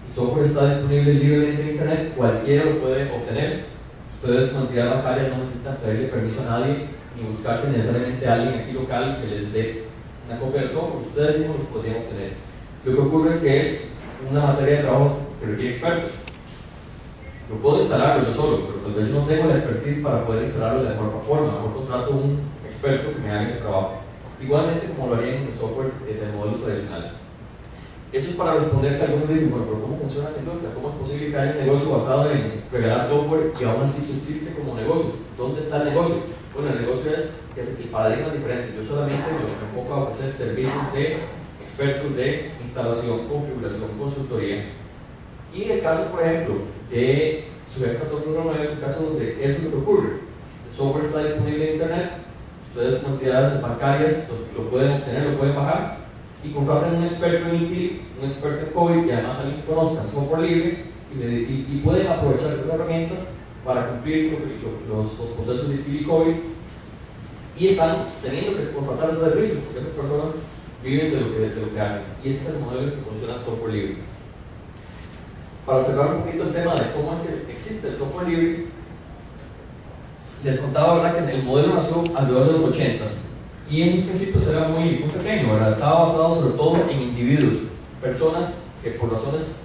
B: El software está disponible libremente en internet, cualquiera lo puede obtener. Ustedes como entidad bancaria no necesitan pedirle permiso a nadie ni buscarse necesariamente a alguien aquí local que les dé una copia del software. Ustedes mismos lo podrían obtener. Lo que ocurre es que es una materia de trabajo que requiere expertos. Yo puedo instalarlo yo solo, pero tal vez no tengo la expertise para poder instalarlo de la mejor forma. Mejor contrato a un experto que me haga el trabajo. Igualmente como lo haría en el software del modelo tradicional. Eso es para responder que algunos dicen, bueno, pero ¿cómo funciona esa industria? ¿Cómo es posible que haya un negocio basado en regalar software y aún así subsiste como negocio? ¿Dónde está el negocio? Bueno, el negocio es que el paradigma es diferente. Yo solamente me enfoco a ofrecer servicios de expertos de instalación, configuración, consultoría. Y el caso, por ejemplo, de Sujet 1409 es un caso donde eso es lo que ocurre. El software está disponible en internet, ustedes como entidades bancarias lo pueden obtener, lo pueden bajar y contratan un experto en ITIL, un experto en COVID y además alguien que conozca el software libre y pueden aprovechar estas herramientas para cumplir los procesos de ITIL y COVID y están teniendo que contratar esos servicios porque estas personas viven de lo que hacen y ese es el modelo en que funciona el software libre. Para cerrar un poquito el tema de cómo es que existe el software libre, les contaba, ¿verdad?, que el modelo nació alrededor de los 80s y en sus principios era muy pequeño, ¿verdad? Estaba basado sobre todo en individuos, personas que por razones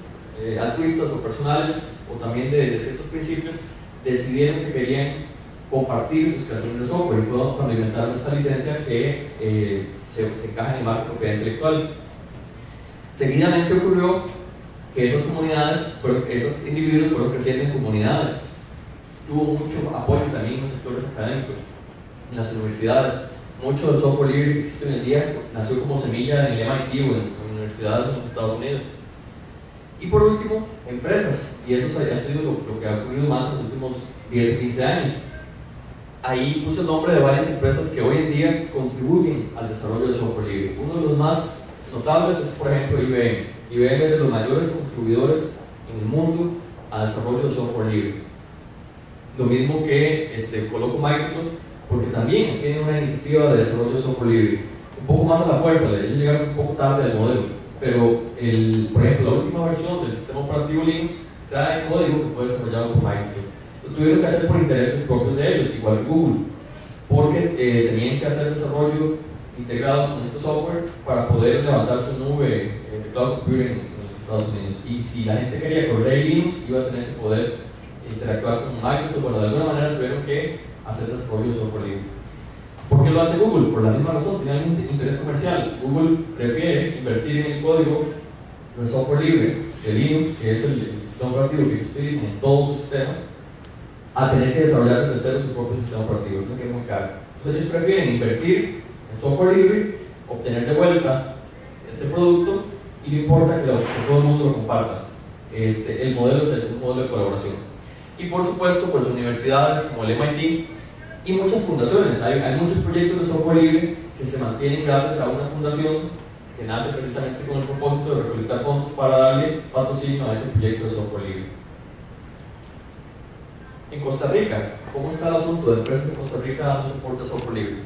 B: altruistas o personales o también de ciertos principios decidieron que querían compartir sus creaciones de software y fue cuando inventaron esta licencia que se encaja en el marco de propiedad intelectual. Seguidamente ocurrió que esas comunidades, esos individuos fueron creciendo en comunidades. Tuvo mucho apoyo también en los sectores académicos, en las universidades. Mucho del software libre que existe en el día nació como semilla en el MIT o en universidades en los Estados Unidos. Y por último, empresas, y eso ha sido lo que ha ocurrido más en los últimos 10 o 15 años. Ahí puse el nombre de varias empresas que hoy en día contribuyen al desarrollo del software libre. Uno de los más notables es, por ejemplo, IBM. IBM es de los mayores contribuidores en el mundo al desarrollo del software libre. Lo mismo que colocó Microsoft, porque también tiene una iniciativa de desarrollo de software libre. Un poco más a la fuerza, ellos llegaron un poco tarde al modelo, pero por ejemplo, la última versión del sistema operativo Linux trae código que fue desarrollado por Microsoft. Lo tuvieron que hacer por intereses propios de ellos, igual que Google, porque tenían que hacer desarrollo integrado con este software para poder levantar su nube de cloud computing en los Estados Unidos. Y si la gente quería correr Linux, iba a tener que poder interactuar con Microsoft. Bueno, de alguna manera tuvieron que hacer desarrollo de software libre. ¿Por qué lo hace Google? Por la misma razón, tiene algún interés comercial. Google prefiere invertir en el código de software libre de Linux, que es el sistema operativo que utilizan en todos sus sistemas, a tener que desarrollar desde cero su propio sistema operativo. Eso es muy caro. Entonces ellos prefieren invertir en software libre, obtener de vuelta este producto, y no importa que todo el mundo lo comparta. El modelo es un modelo de colaboración. Y por supuesto, pues universidades como el MIT y muchas fundaciones. Hay muchos proyectos de software libre que se mantienen gracias a una fundación que nace precisamente con el propósito de recolectar fondos para darle patrocinio a ese proyecto de software libre. En Costa Rica, ¿cómo está el asunto de empresas de Costa Rica dando soporte a software libre?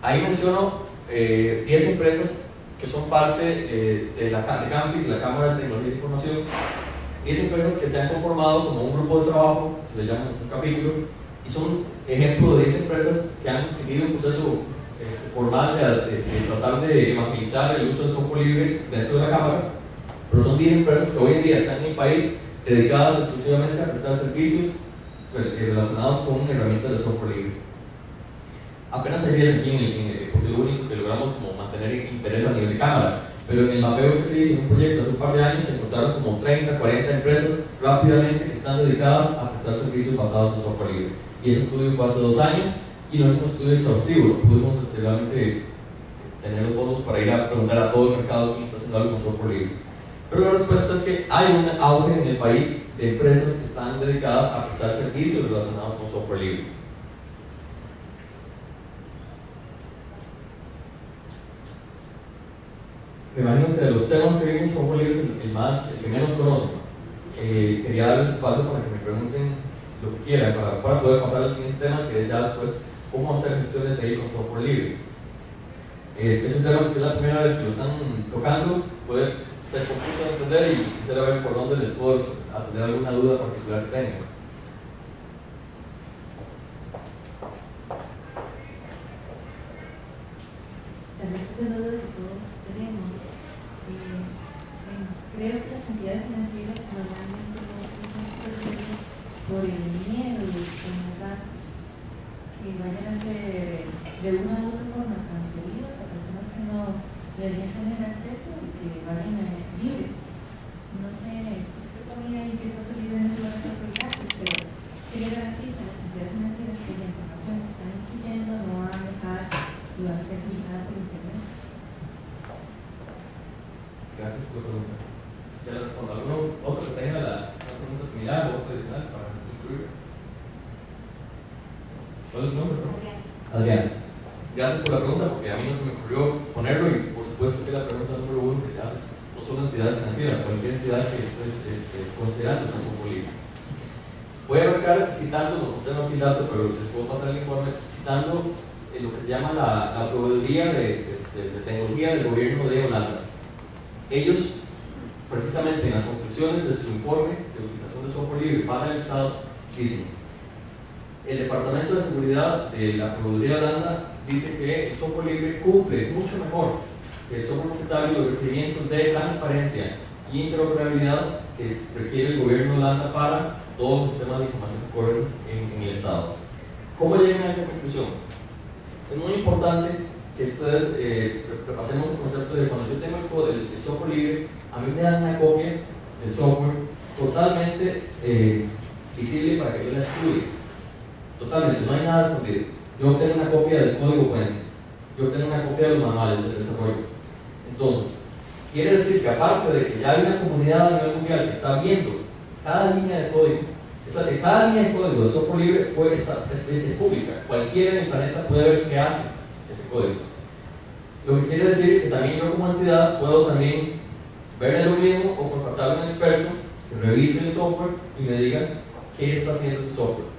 B: Ahí menciono 10 empresas que son parte de la CAMPI, la Cámara de Tecnología de Información. 10 empresas que se han conformado como un grupo de trabajo, se le llama un capítulo, y son ejemplos de 10 empresas que han seguido un proceso formal de tratar de evangelizar el uso del software libre dentro de la Cámara, pero son 10 empresas que hoy en día están en el país dedicadas exclusivamente a prestar servicios relacionados con herramientas de software libre. Apenas hay 10 aquí, porque lo único que logramos como mantener interés a nivel de Cámara, pero en el mapeo que se hizo en un proyecto hace un par de años se encontraron como 30, 40 empresas rápidamente que están dedicadas a prestar servicios basados en software libre. Y ese estudio fue hace 2 años y no es un estudio exhaustivo, no pudimos realmente tener los fondos para ir a preguntar a todo el mercado quién está haciendo algo con software libre. Pero la respuesta es que hay un auge en el país de empresas que están dedicadas a prestar servicios relacionados con software libre. Me imagino que de los temas que vimos, software libre es el que menos conozco. Quería darles espacio para que me pregunten lo que quieran, para poder pasar al siguiente tema, que es ya después cómo hacer gestión de TI con software libre. Es un tema que si es la primera vez que lo están tocando, puede ser confuso de entender y quisiera ver por dónde les puedo atender alguna duda particular que tengan.
F: Tal vez es una duda que todos tenemos. Creo que las entidades financieras normalmente no utilizan software por el miedo de tener datos que vayan a ser de una u otra forma transferidos a personas que no deberían tener acceso y que vayan libres. No sé, usted también ahí que software libre no se va a hacer por datos, pero ¿qué le garantiza a las entidades financieras que la información que están incluyendo no va a dejar y va a ser filtrada por internet?
B: Gracias por la pregunta. Ya le respondo. ¿Alguno otro que tenga una pregunta similar o otro adicional para incluir? ¿Cuál es su nombre? Adrián. Gracias por la pregunta, porque a mí no se me ocurrió ponerlo y por supuesto que la pregunta número 1 que se hace no solo entidades financieras, cualquier entidad que esté considerando el software libre. Voy a arrancar citando, no tengo aquí el dato, pero les puedo pasar el informe, citando lo que se llama la proveeduría de tecnología del gobierno de Holanda. Ellos, precisamente en las conclusiones de su informe de utilización de software libre para el Estado, dicen: el Departamento de Seguridad de la Proveeduría de Holanda dice que el software libre cumple mucho mejor que el software propietario los requerimientos de transparencia y interoperabilidad que requiere el gobierno de Holanda para todos los sistemas de información que corren en el Estado. ¿Cómo llegan a esa conclusión? Es muy importante que ustedes repasemos el concepto de cuando yo tengo el software libre, a mí me dan una copia del software totalmente visible para que yo la estudie. Totalmente, no hay nada escondido. Yo obtengo una copia del código fuente, yo obtengo una copia de los manuales del desarrollo. Entonces, quiere decir que aparte de que ya hay una comunidad a nivel mundial que está viendo cada línea de código, cada línea de código de software libre es pública, cualquiera en el planeta puede ver qué hace ese código. Lo que quiere decir que también yo como entidad puedo también ver lo mismo o contratar a un experto que revise el software y me diga qué está haciendo ese software.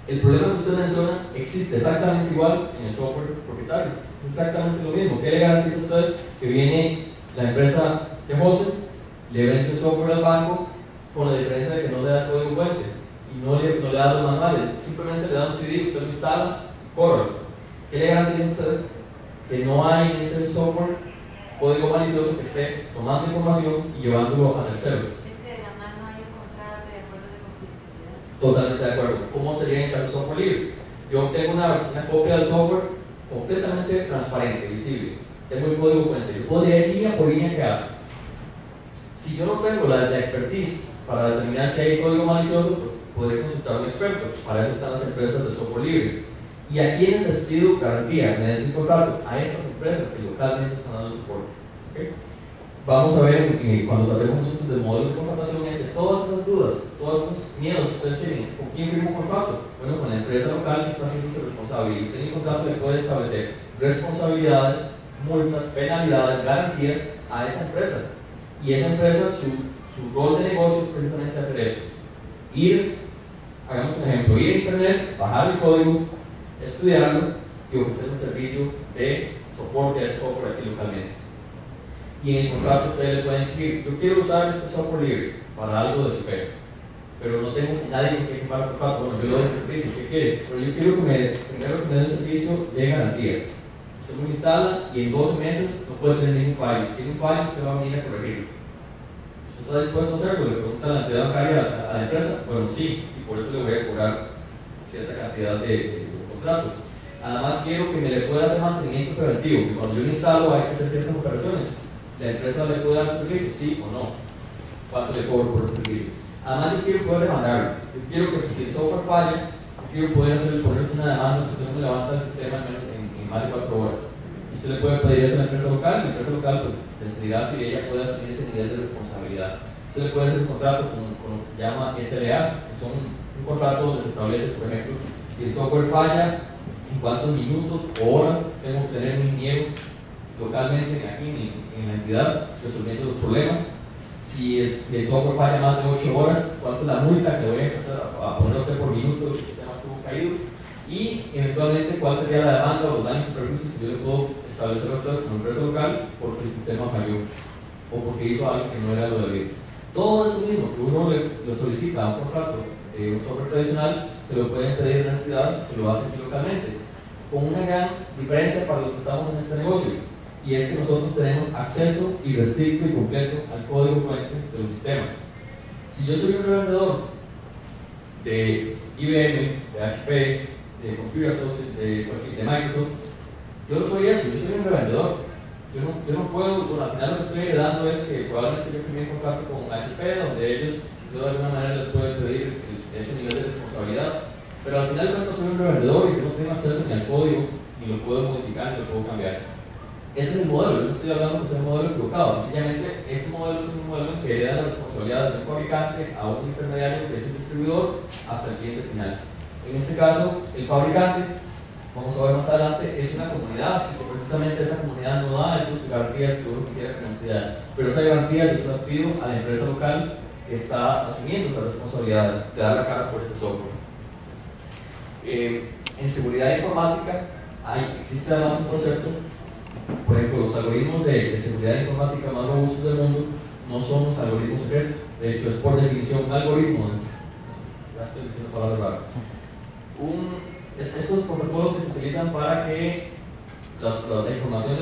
B: El problema que usted menciona existe exactamente igual en el software propietario, exactamente lo mismo. ¿Qué le garantiza a usted que viene la empresa de José, le vende un software al banco con la diferencia de que no le da código fuente y no le da los manuales, simplemente le da un CD, usted lo instala, corre. ¿Qué le garantiza a usted? Que no hay en ese software código malicioso que esté tomando información y llevándolo a terceros.
F: Es que de la mano hay un contrato de acuerdo de confidencialidad.
B: Totalmente de acuerdo. ¿Cómo sería en el caso de software libre? Yo tengo una copia del software completamente transparente, visible. Tengo el código fuente. Yo puedo leer línea por línea qué hace. Si yo no tengo la expertise para determinar si hay código malicioso, pues podré consultar a un experto. Para eso están las empresas de software libre. ¿Y a quiénes les pido garantía mediante un contrato? A estas empresas que localmente están dando soporte. ¿Okay? Vamos a ver cuando tratemos nosotros del modelo de contratación todas esas dudas, todos esos miedos que ustedes tienen. ¿Con quién firma un contrato? Bueno, con la empresa local que está haciéndose responsable. Y usted en el contrato le puede establecer responsabilidades, multas, penalidades, garantías a esa empresa. Y esa empresa, su rol de negocio es precisamente hacer eso. Hagamos un ejemplo, ir a internet, bajar el código, estudiarlo y ofrecer un servicio de soporte a ese software aquí localmente. Y en el contrato ustedes le pueden decir, yo quiero usar este software libre para algo de su fe, pero no tengo nadie que firmar el contrato. Bueno, yo le doy el servicio, ¿qué quiere? Pero yo quiero primero que me dé un servicio de garantía. Usted lo instala y en 12 meses no puede tener ningún fallo. Si tiene un fallo, usted va a venir a corregirlo. ¿Usted está dispuesto a hacerlo? Le pregunta la entidad bancaria a la empresa. Bueno, sí, y por eso le voy a cobrar cierta cantidad de contrato. Además, quiero que me le pueda hacer mantenimiento preventivo, que cuando yo lo instalo hay que hacer ciertas operaciones. ¿La empresa le puede dar servicio? Sí o no. ¿Cuánto le cobro por el servicio? Además, yo quiero poder demandarlo. Yo quiero que si el software falla, yo quiero poder ponerse una demanda si usted no me levanta el sistema en más de 4 horas. Usted le puede pedir eso a la empresa local pues, decidirá si ella puede asumir ese nivel de responsabilidad. Usted le puede hacer un contrato con lo que se llama SLAs, que son un contrato donde se establece, por ejemplo, si el software falla, en cuántos minutos o horas tengo que tener un ingeniero localmente aquí en la entidad resolviendo los problemas. Si el software falla más de 8 horas, cuánto es la multa que voy a empezar a poner usted por minuto que el sistema estuvo caído, y eventualmente cuál sería la demanda o los daños y perjuicios que yo le puedo establecer a usted como empresa local porque el sistema falló o porque hizo algo que no era lo debido. Todo eso mismo que uno lo solicita a un contrato de un software tradicional, se lo pueden pedir a una entidad que lo hace aquí localmente, con una gran diferencia para los que estamos en este negocio, y es que nosotros tenemos acceso irrestricto y completo al código fuente de los sistemas. Si yo soy un revendedor de IBM, de HP, de Computer Associates, de Microsoft, yo no soy eso, yo soy un revendedor. Yo no puedo, bueno, al final lo que estoy heredando es que probablemente yo firmé un contrato con HP, donde ellos de alguna manera les pueden pedir ese nivel de responsabilidad, pero al final yo soy un revendedor y yo no tengo acceso ni al código, ni lo puedo modificar, ni lo puedo cambiar. Ese es el modelo, yo no estoy hablando que sea un modelo equivocado, sencillamente ese modelo es un modelo en que hereda la responsabilidad de un fabricante a otro intermediario que es un distribuidor hasta el cliente final. En este caso, el fabricante, vamos a ver más adelante, es una comunidad y que precisamente esa comunidad no da esas garantías que uno quisiera como entidad, pero esa garantía yo se la pido a la empresa local que está asumiendo esa responsabilidad de dar la cara por este software. En seguridad informática existe además un concepto. Por ejemplo, los algoritmos de seguridad informática más robustos del mundo no son los algoritmos secretos. De hecho, es por definición un algoritmo. Ya estoy diciendo palabras raras. Estos protocolos que se utilizan para que la información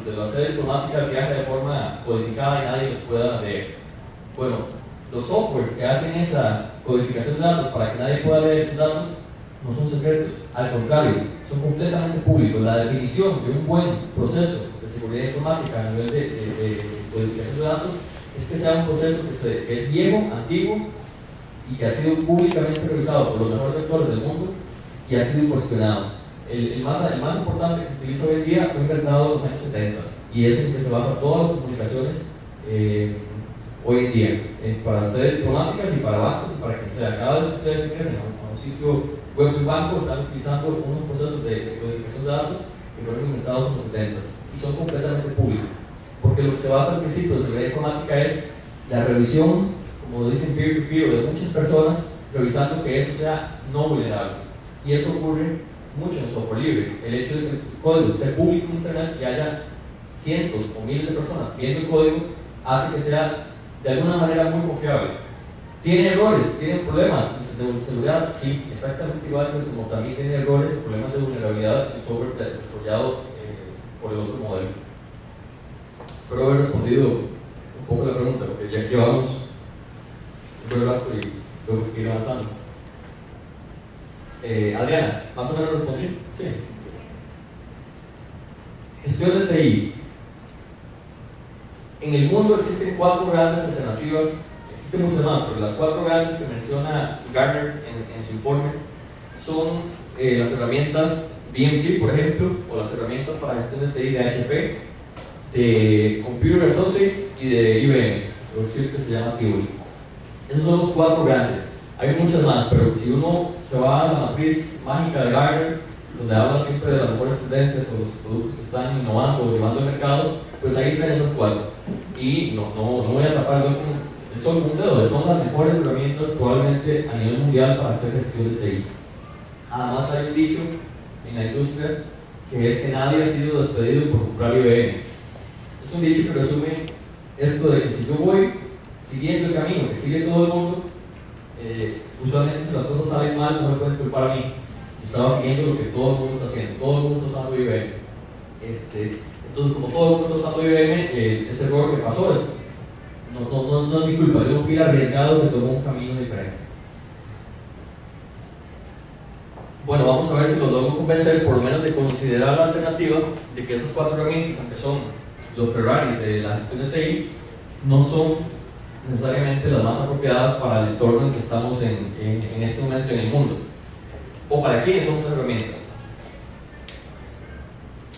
B: de la sede diplomática viaje de forma codificada y nadie los pueda leer. Bueno, los softwares que hacen esa codificación de datos para que nadie pueda leer esos datos no son secretos, al contrario, son completamente públicos. La definición de un buen proceso de seguridad informática a nivel de codificación de datos es que sea un proceso que es viejo, antiguo y que ha sido públicamente revisado por los mejores actores del mundo y ha sido cuestionado. El más importante que se utiliza hoy en día fue inventado en los años 70 y es en el que se basa todas las comunicaciones hoy en día, para sedes diplomáticas y para bancos y para quien sea. Cada vez que ustedes ingresen a un sitio web de un banco, están utilizando unos procesos de codificación de datos que fueron inventados en los 70 y son completamente públicos, porque lo que se basa al principio de seguridad informática es la revisión, como dicen peer-to-peer, de muchas personas revisando que eso sea no vulnerable, y eso ocurre mucho en software libre. El hecho de que el código esté público en internet y haya cientos o miles de personas viendo el código hace que sea de alguna manera muy confiable. ¿Tiene errores? ¿Tiene problemas de seguridad? Sí, exactamente igual que como también tiene errores, problemas de vulnerabilidad el software desarrollado por el otro modelo. Espero haber respondido un poco la pregunta, porque ya llevamos un buen rato y tengo que seguir avanzando. Adriana, ¿más o menos respondí? Sí. Gestión de TI. En el mundo existen 4 grandes alternativas, existen muchas más, pero las 4 grandes que menciona Gartner en su informe son las herramientas BMC, por ejemplo, o las herramientas para gestión de TI de HP, de Computer Associates y de IBM, lo que se llama Tivoli. Esos son los 4 grandes. Hay muchas más, pero si uno se va a la matriz mágica de Gartner, donde habla siempre de las mejores tendencias o los productos que están innovando o llevando al mercado, pues ahí están esas 4. Y no voy a tapar el sol con un dedo, son las mejores herramientas probablemente a nivel mundial para hacer gestión de TI. Además hay un dicho en la industria que es que nadie ha sido despedido por comprar IBM. Es un dicho que resume esto de que si yo voy siguiendo el camino que sigue todo el mundo, usualmente si las cosas salen mal no me pueden culpar a mí. Yo estaba siguiendo lo que todo el mundo está haciendo, todo el mundo está usando IBM. Entonces, como todo el mundo está usando IBM, ese error que pasó es no es mi culpa, yo fui arriesgado que tomó un camino diferente. Bueno, vamos a ver si los logro convencer, por lo menos de considerar la alternativa de que esas 4 herramientas, aunque son los Ferrari de la gestión de TI, no son necesariamente las más apropiadas para el entorno en que estamos en este momento en el mundo. ¿O para quiénes son esas herramientas?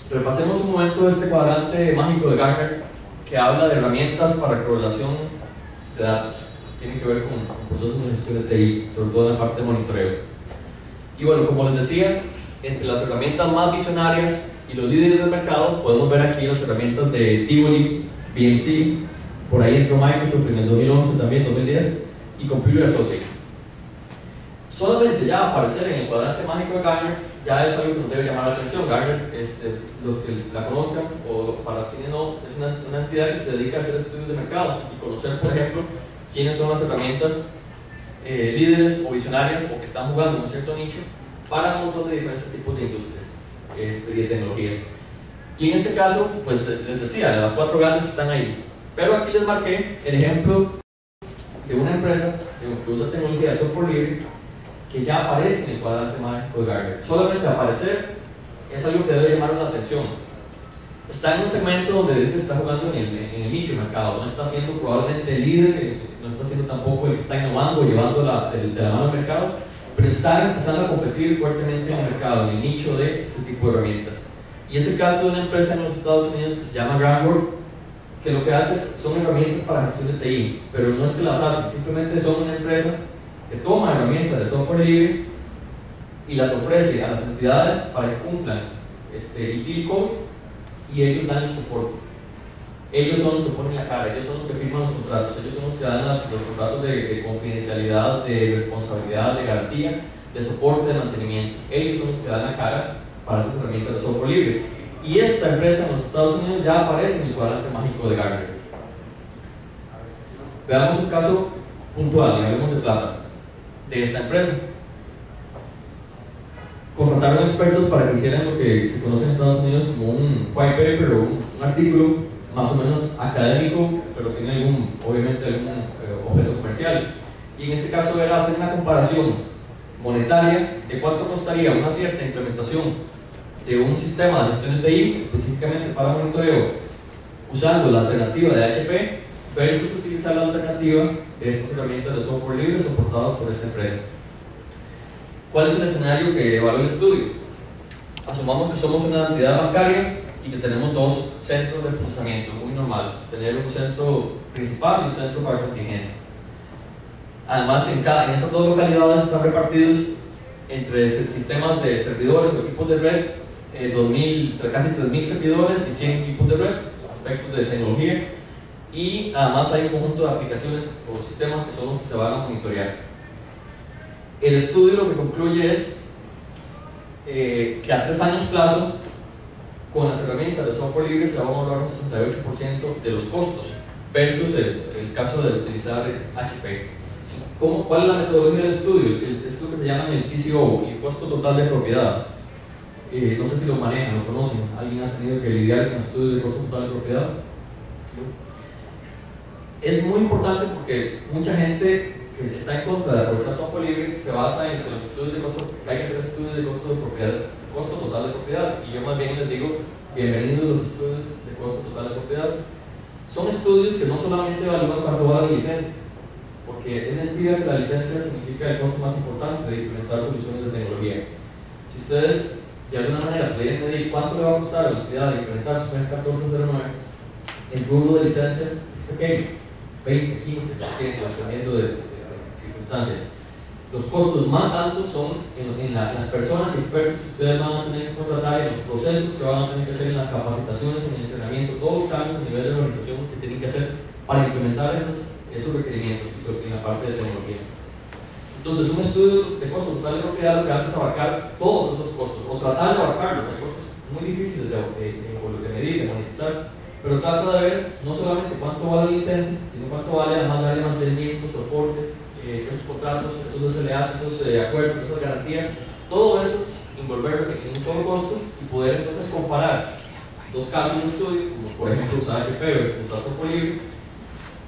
B: Repasemos un momento este cuadrante mágico de Gartner que habla de herramientas para correlación de datos. Tiene que ver con procesos de gestión de TI, sobre todo en la parte de monitoreo. Y bueno, como les decía, entre las herramientas más visionarias y los líderes del mercado, podemos ver aquí las herramientas de Tivoli, BMC, por ahí entró Microsoft en el 2011, también 2010, y Computer Associates. Solamente ya aparecer en el cuadrante mágico de Gartner ya es algo que nos debe llamar la atención. Gartner, los que la conozcan, o para los que no, es una entidad que se dedica a hacer estudios de mercado y conocer, por ejemplo, quiénes son las herramientas líderes o visionarias o que están jugando en un cierto nicho para un montón de diferentes tipos de industrias y de tecnologías. Y en este caso, pues les decía, las 4 grandes están ahí. Pero aquí les marqué el ejemplo de una empresa que usa tecnología de software libre que ya aparece en el cuadrante mágico de Gartner. Solamente aparecer es algo que debe llamar la atención. Está en un segmento donde dice que está jugando en el nicho de mercado, no está siendo probablemente el líder, no está siendo tampoco el que está innovando, llevando de la mano al mercado, pero está empezando a competir fuertemente en el mercado, en el nicho de este tipo de herramientas. Y es el caso de una empresa en los Estados Unidos que se llama Groundwork, que lo que hace son herramientas para gestión de TI, pero no es que las hace, simplemente son una empresa que toma herramientas de software libre y las ofrece a las entidades para que cumplan utility code y ellos dan el soporte. Ellos son los que ponen la cara, ellos son los que firman los contratos, ellos son los que dan los contratos de confidencialidad, de responsabilidad, de garantía, de soporte, de mantenimiento. Ellos son los que dan la cara para esas herramientas de software libre. Y esta empresa en los Estados Unidos ya aparece en el cuadrante mágico de Gartner. Veamos un caso puntual y hablemos de plata de esta empresa. Contrataron expertos para que hicieran lo que se conoce en Estados Unidos como un white paper o un artículo más o menos académico, pero tiene obviamente algún objeto comercial. Y en este caso era hacer una comparación monetaria de cuánto costaría una cierta implementación de un sistema de gestión de TI, específicamente para monitoreo, usando la alternativa de HP versus utilizar la alternativa de estas herramientas de software libre soportadas por esta empresa. ¿Cuál es el escenario que evalúa el estudio? Asumamos que somos una entidad bancaria y que tenemos 2 centros de procesamiento, muy normal, tener un centro principal y un centro para contingencia. Además, en esas 2 localidades están repartidos entre sistemas de servidores o equipos de red, casi 3.000 servidores y 100 equipos de red, aspectos de tecnología, y además hay un conjunto de aplicaciones o sistemas que son los que se van a monitorear. El estudio lo que concluye es que a 3 años plazo, con las herramientas de software libre se va a ahorrar un 68% de los costos versus el caso de utilizar HP. ¿cuál es la metodología del estudio? Es lo que se llama el TCO, el costo total de propiedad. No sé si lo manejan, lo conocen. ¿Alguien ha tenido que lidiar con estudios de costo total de propiedad? Es muy importante porque mucha gente que está en contra de aprovechar software libre se basa en que los estudios de costo, hay que hacer estudios de costo de propiedad, costo total de propiedad, y yo más bien les digo bienvenidos a los estudios de costo total de propiedad. Son estudios que no solamente evalúan cuánto vale la licencia, porque es mentira que la licencia significa el costo más importante de implementar soluciones de tecnología. Si ustedes de alguna manera pueden medir cuánto le va a costar a la entidad de implementar su 1409, el rubro de licencias es pequeño, 20, 15%, dependiendo de circunstancias. Los costos más altos son en las personas y expertos que ustedes van a tener que contratar, en los procesos que van a tener que hacer, en las capacitaciones, en el entrenamiento, todos los cambios a nivel de organización que tienen que hacer para implementar esos requerimientos en la parte de tecnología. Entonces, un estudio de costo total de propiedad lo que hace es abarcar todos esos costos, o tratar de abarcarlos. Hay costos muy difíciles de medir, de monetizar, pero trata de ver no solamente cuánto vale la licencia, sino cuánto vale además darle mantenimiento, soporte, esos contratos, esos SLAs, esos acuerdos, esas garantías, todo eso, envolverlo en un solo costo y poder entonces comparar dos casos de estudio, como por ejemplo usar HP versus usar software libre,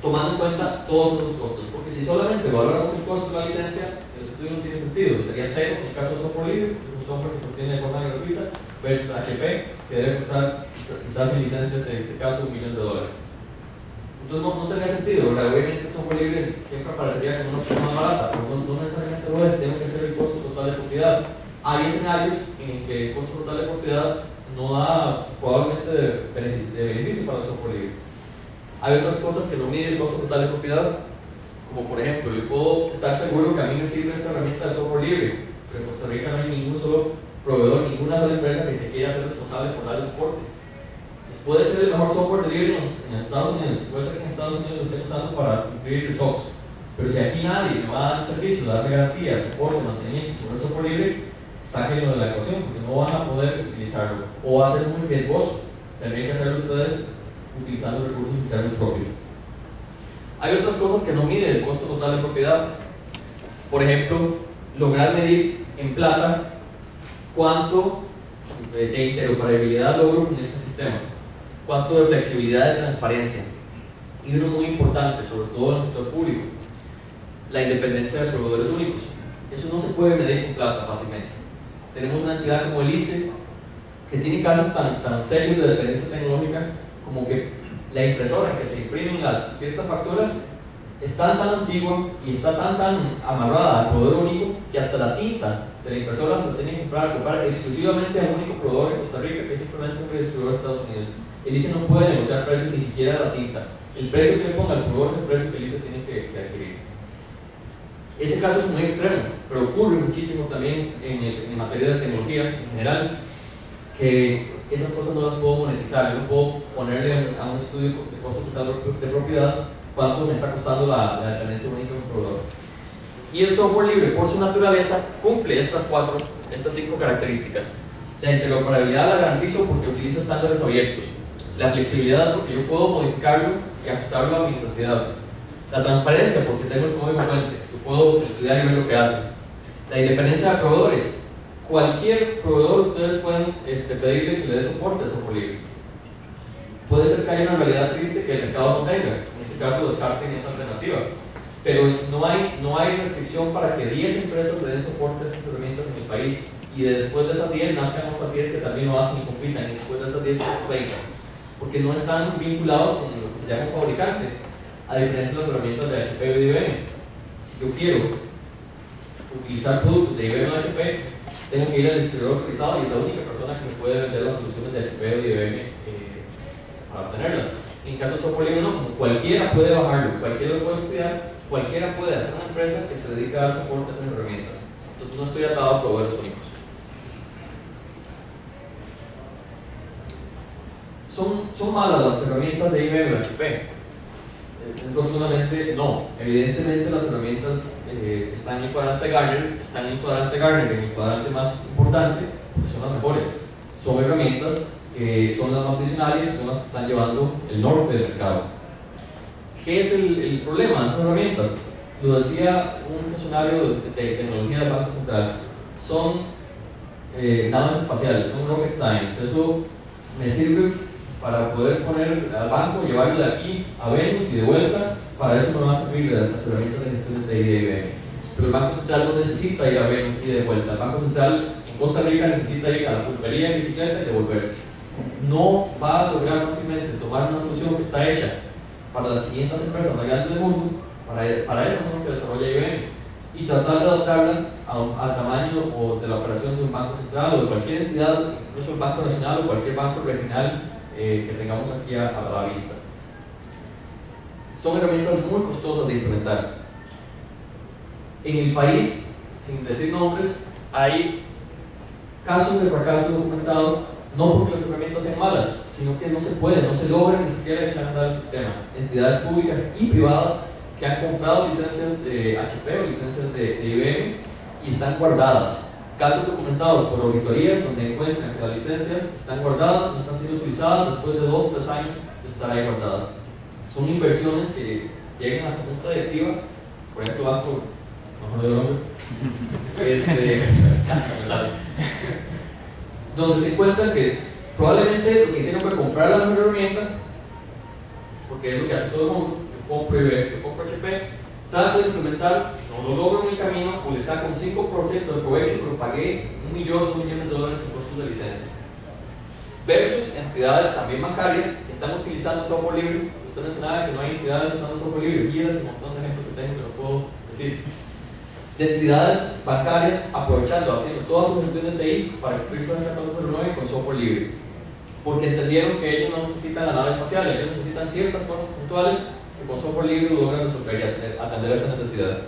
B: tomando en cuenta todos esos costos, porque si solamente valoramos el costo de la licencia, el estudio no tiene sentido, sería cero en el caso de software libre, es un software que se obtiene de forma gratuita, versus HP, que debe costar quizás en licencias, en este caso, $1 millón. Entonces no tendría sentido, ¿verdad? Obviamente el software libre siempre aparecería como una opción más barata, pero no necesariamente lo es, tiene que ser el costo total de propiedad. Hay escenarios en que el costo total de propiedad no da probablemente de beneficio para el software libre. Hay otras cosas que no miden el costo total de propiedad, como por ejemplo, yo puedo estar seguro que a mí me sirve esta herramienta de software libre, pero en Costa Rica no hay ningún solo proveedor, ninguna sola empresa que se quiera hacer responsable por darle soporte. Puede ser el mejor software libre en Estados Unidos, puede ser que en Estados Unidos lo estén usando para cumplir el SOX, pero si aquí nadie me va a dar servicio, darme garantía, soporte, mantenimiento sobre el software libre, sáquenlo de la ecuación porque no van a poder utilizarlo, o va a ser muy riesgoso. Tendrían que hacerlo ustedes utilizando recursos internos propios. Hay otras cosas que no miden el costo total de propiedad, por ejemplo, lograr medir en plata cuánto de interoperabilidad logro en este sistema, cuánto de flexibilidad y transparencia, y uno muy importante, sobre todo en el sector público, la independencia de proveedores únicos. Eso no se puede medir con plata fácilmente. Tenemos una entidad como el ICE que tiene casos tan serios de dependencia tecnológica como que la impresora en que se imprimen las ciertas facturas es tan antigua y está tan amarrada al proveedor único que hasta la tinta de la impresora se la tiene que comprar exclusivamente al único proveedor de Costa Rica, que es simplemente un distribuidor de Estados Unidos. El ICE no puede negociar precios ni siquiera de la tinta. El precio que le ponga el proveedor es el precio que el ICE tiene que adquirir. Ese caso es muy extremo, pero ocurre muchísimo también en materia de tecnología en general, que esas cosas no las puedo monetizar. Yo no puedo ponerle a un estudio de costo total de propiedad cuánto me está costando la dependencia única de un proveedor. Y el software libre, por su naturaleza, cumple estas 5 características. La interoperabilidad la garantizo porque utiliza estándares abiertos. La flexibilidad porque yo puedo modificarlo y ajustarlo a mi necesidad. La transparencia porque tengo el código fuente, yo puedo estudiar y ver lo que hace. La independencia de proveedores. Cualquier proveedor ustedes pueden pedirle que le dé soporte al software libre. Puede ser que haya una realidad triste que el mercado no tenga, en este caso descarten esa alternativa, pero no hay restricción para que 10 empresas le den soporte a estas herramientas en el país y después de esas 10 nazcan otras 10 que también lo hacen y compitan, y después de esas 10 otras 20, porque no están vinculados con lo que se llama un fabricante, a diferencia de las herramientas de HP o de IBM. Si yo quiero utilizar productos de IBM o HP, tengo que ir al distribuidor autorizado y es la única persona que me puede vender las soluciones de HP o de IBM para obtenerlas. En caso de software libre, no, como cualquiera puede bajarlo, cualquiera lo puede estudiar, cualquiera puede hacer una empresa que se dedica a dar soporte a esas herramientas. Entonces no estoy atado a proveedores únicos. ¿Son malas las herramientas de IBM o HP? Rotundamente no. Evidentemente las herramientas están en el cuadrante Gartner, en el cuadrante más importante, porque son las mejores. Son herramientas que son las más visionarias y son las que están llevando el norte del mercado. ¿Qué es el problema de esas herramientas? lo decía un funcionario de tecnología del Banco Central, son naves espaciales, son rocket science. Eso me sirve para poder poner al banco, llevarlo de aquí a Venus y de vuelta. Para eso me va a servir las herramientas de gestión de IBM. Pero el Banco Central no necesita ir a Venus y de vuelta. El Banco Central en Costa Rica necesita ir a la pulpería en bicicleta y devolverse. No va a lograr fácilmente tomar una solución que está hecha para las 500 empresas más grandes del mundo, para eso son los que desarrolla IBM, y tratar de adaptarla al tamaño o de la operación de un banco central o de cualquier entidad, incluso el Banco Nacional o cualquier banco regional que tengamos aquí a la vista. Son herramientas muy costosas de implementar. En el país, sin decir nombres, hay casos de fracaso documentados, no porque las herramientas sean malas, sino que no se puede, no se logra ni siquiera echar a andar el sistema. Entidades públicas y privadas que han comprado licencias de HP o licencias de IBM y están guardadas. Casos documentados por auditorías donde encuentran que las licencias están guardadas, no están siendo utilizadas después de 2 o 3 años de estar ahí guardadas. Son inversiones que llegan hasta junta directiva, por ejemplo, banco, no me acuerdo el nombre, donde se encuentran que probablemente lo que hicieron fue comprar la mejor herramienta, porque es lo que hace todo el mundo. Yo compro IBM, yo compro HP, trato de implementar, no lo logro en el camino, o le saco un 5% de provecho, pero pagué $1 millón, $2 millones en costos de licencia. Versus entidades también bancarias que están utilizando software libre. Usted mencionaba que no hay entidades usando software libre, y un montón de ejemplos que tengo que no puedo decir. De entidades bancarias aprovechando, haciendo todas sus gestiones de TI para cumplir su 1409 con software libre. Porque entendieron que ellos no necesitan la nave espacial, ellos necesitan ciertas cosas puntuales que con software libre logran resolver y atender esa necesidad.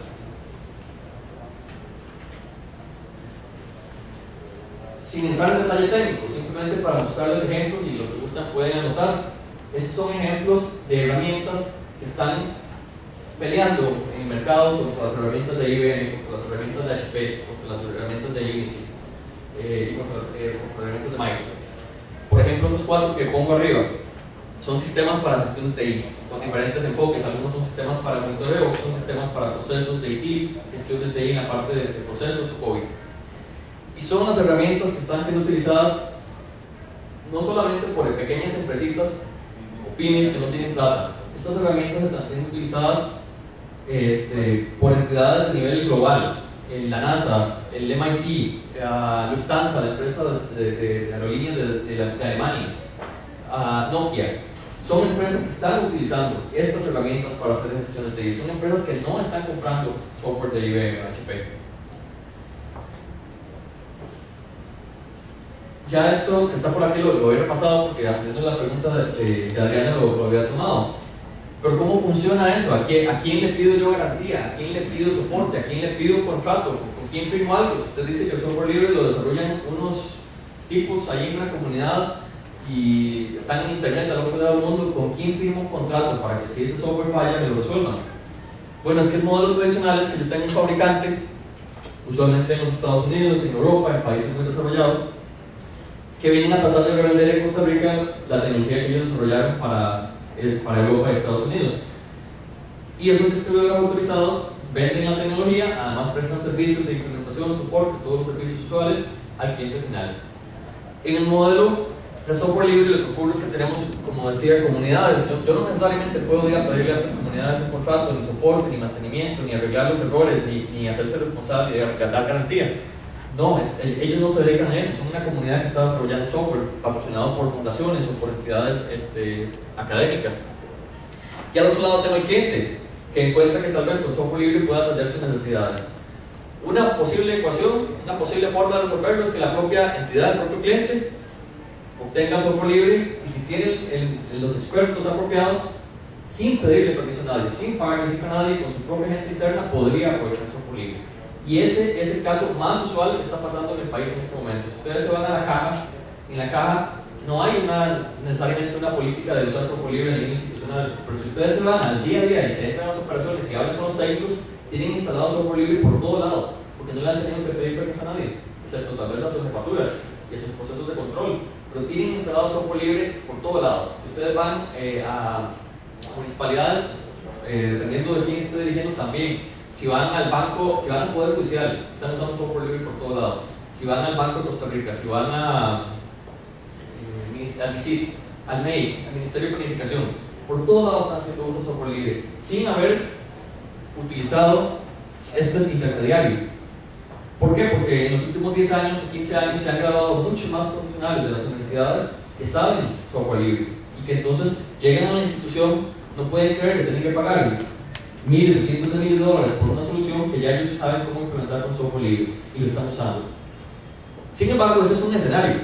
B: Sin entrar en detalle técnico, simplemente para mostrarles ejemplos y los que gustan pueden anotar. Estos son ejemplos de herramientas que están peleando en el mercado contra las herramientas de IBM, contra las herramientas de HP, contra las herramientas de Unisys y contra las herramientas de Microsoft. Por ejemplo, esos 4 que pongo arriba son sistemas para gestión de TI, con diferentes enfoques. Algunos son sistemas para monitoreo, otros son sistemas para procesos de IT, gestión de TI en la parte de procesos o COVID. Y son las herramientas que están siendo utilizadas no solamente por pequeñas empresitas o pymes que no tienen plata. Estas herramientas están siendo utilizadas por entidades de nivel global, la NASA, el MIT, Lufthansa, la empresa de aerolíneas de Alemania, Nokia. Son empresas que están utilizando estas herramientas para hacer gestión de TI. Son empresas que no están comprando software de IBM o HP. Ya esto que está por aquí lo había repasado porque atendiendo la pregunta que Adriana lo había tomado. Pero ¿cómo funciona eso? ¿A quién le pido yo garantía? ¿A quién le pido soporte? ¿A quién le pido un contrato? ¿Con quién firmo algo? Usted dice que el software libre lo desarrollan unos tipos ahí en una comunidad y están en internet al otro lado del mundo. ¿Con quién firmo un contrato para que si ese software falla me lo resuelvan? Bueno, es que el modelo tradicional es que yo tengo un fabricante, usualmente en los Estados Unidos, en Europa, en países muy desarrollados, que vienen a tratar de revender en Costa Rica la tecnología que ellos desarrollaron para Europa y Estados Unidos. Y esos distribuidores autorizados venden la tecnología, además prestan servicios de implementación, soporte, todos los servicios usuales al cliente final. En el modelo de software libre lo que ocurre es que tenemos, como decía, comunidades. Yo no necesariamente puedo ir a pedirle a estas comunidades un contrato, ni soporte, ni mantenimiento, ni arreglar los errores, ni hacerse responsable de dar garantía. No, ellos no se dedican a eso, son una comunidad que está desarrollando software patrocinado por fundaciones o por entidades académicas. Y al otro lado tengo el cliente, que encuentra que tal vez con software libre pueda atender sus necesidades. Una posible ecuación, una posible forma de resolverlo es que la propia entidad, el propio cliente, obtenga software libre y si tiene los expertos apropiados, sin pedirle permiso a nadie, sin pagar a nadie, con su propia gente interna, podría aprovechar software libre. Y ese es el caso más usual que está pasando en el país en este momento. Si ustedes se van a la caja, en la caja no hay necesariamente una política de usar software libre a nivel institucional, pero si ustedes se van al día a día y se entran a las operaciones y hablan con los técnicos, tienen instalado software libre por todo lado, porque no le han tenido que pedir permiso a nadie, excepto tal vez a sus jefaturas y a sus procesos de control, pero tienen instalado software libre por todo lado. Si ustedes van a municipalidades, dependiendo de quién esté dirigiendo también, Si van al banco, si van al Poder Judicial, están usando software libre por todos lados. Si van al Banco de Costa Rica, si van al MISIT, al MEI, al Ministerio de Planificación, por todos lados están haciendo uso de software libre, sin haber utilizado este intermediario. ¿Por qué? Porque en los últimos 10 años o 15 años se han graduado muchos más profesionales de las universidades que saben software libre y que entonces llegan a una institución, no pueden creer que tienen que pagar miles o cientos de miles de dólares por una solución que ya ellos saben cómo implementar con software libre y lo están usando. Sin embargo, ese es un escenario.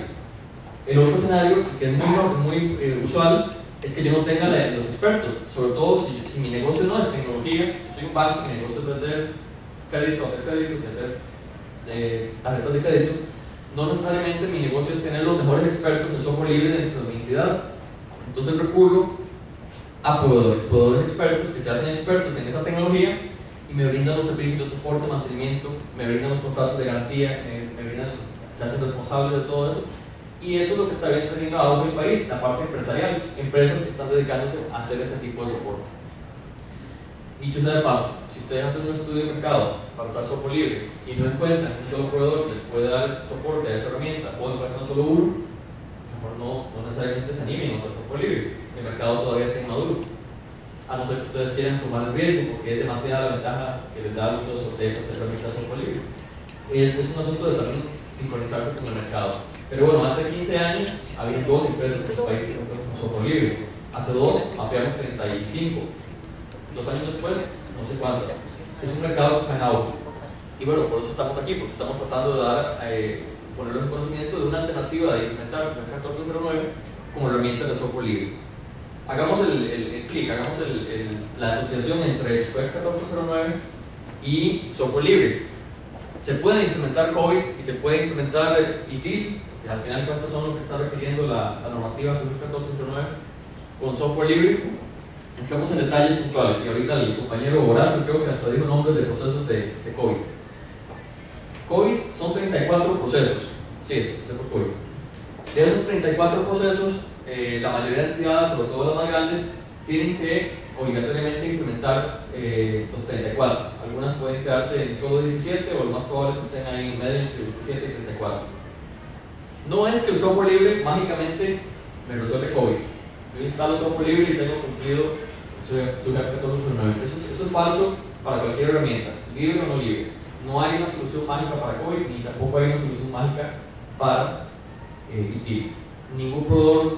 B: El otro escenario, que es muy usual, es que yo no tenga los expertos, sobre todo si mi negocio no es tecnología, soy un banco, mi negocio es vender crédito, hacer créditos y hacer tarjetas de crédito. No necesariamente mi negocio es tener los mejores expertos en software libre dentro de mi entidad. Entonces recurro a proveedores expertos que se hacen expertos en esa tecnología y me brindan los servicios de soporte, mantenimiento, me brindan los contratos de garantía, se hacen responsables de todo eso. Y eso es lo que está teniendo ahora en el país, la parte empresarial, empresas que están dedicándose a hacer ese tipo de soporte. Dicho sea de paso, si ustedes hacen un estudio de mercado para usar software libre y no encuentran un solo proveedor que les pueda dar soporte a esa herramienta o encuentran solo uno, mejor no necesariamente se animen a usar software libre. El mercado todavía está inmaduro, a no ser que ustedes quieran tomar el riesgo porque es demasiada la ventaja que les da el uso de esas herramientas de software libre. Es un asunto de también sincronizarse con el mercado. Pero bueno, hace 15 años había 2 empresas en el país que con software libre. Hace 2 habíamos 35. 2 años después, no sé cuántas. Es un mercado que está en auge. Y bueno, por eso estamos aquí, porque estamos tratando de dar, ponerlos en conocimiento de una alternativa de implementar SUEC 1409 como herramienta de software libre. Hagamos el clic, hagamos la asociación entre SUEC 1409 y software libre. Se puede implementar COVID y se puede implementar ITIL, que al final de cuentas son lo que está requiriendo la normativa SUEC 1409 con software libre. Entremos en detalles puntuales y ahorita el compañero Horacio creo que hasta dijo nombres de procesos de COVID. COVID son 34 procesos, sí, ese fue COVID. De esos 34 procesos, la mayoría de entidades, sobre todo las más grandes, tienen que obligatoriamente implementar los 34. Algunas pueden quedarse en solo 17 o lo más probable es que estén ahí en medio entre 17 y 34. No es que el software libre mágicamente me resuelve COVID. Yo instalo software libre y tengo cumplido SUEC 1409. Eso es falso para cualquier herramienta, libre o no libre. No hay una solución mágica para COVID ni tampoco hay una solución mágica para ITIL. Ningún proveedor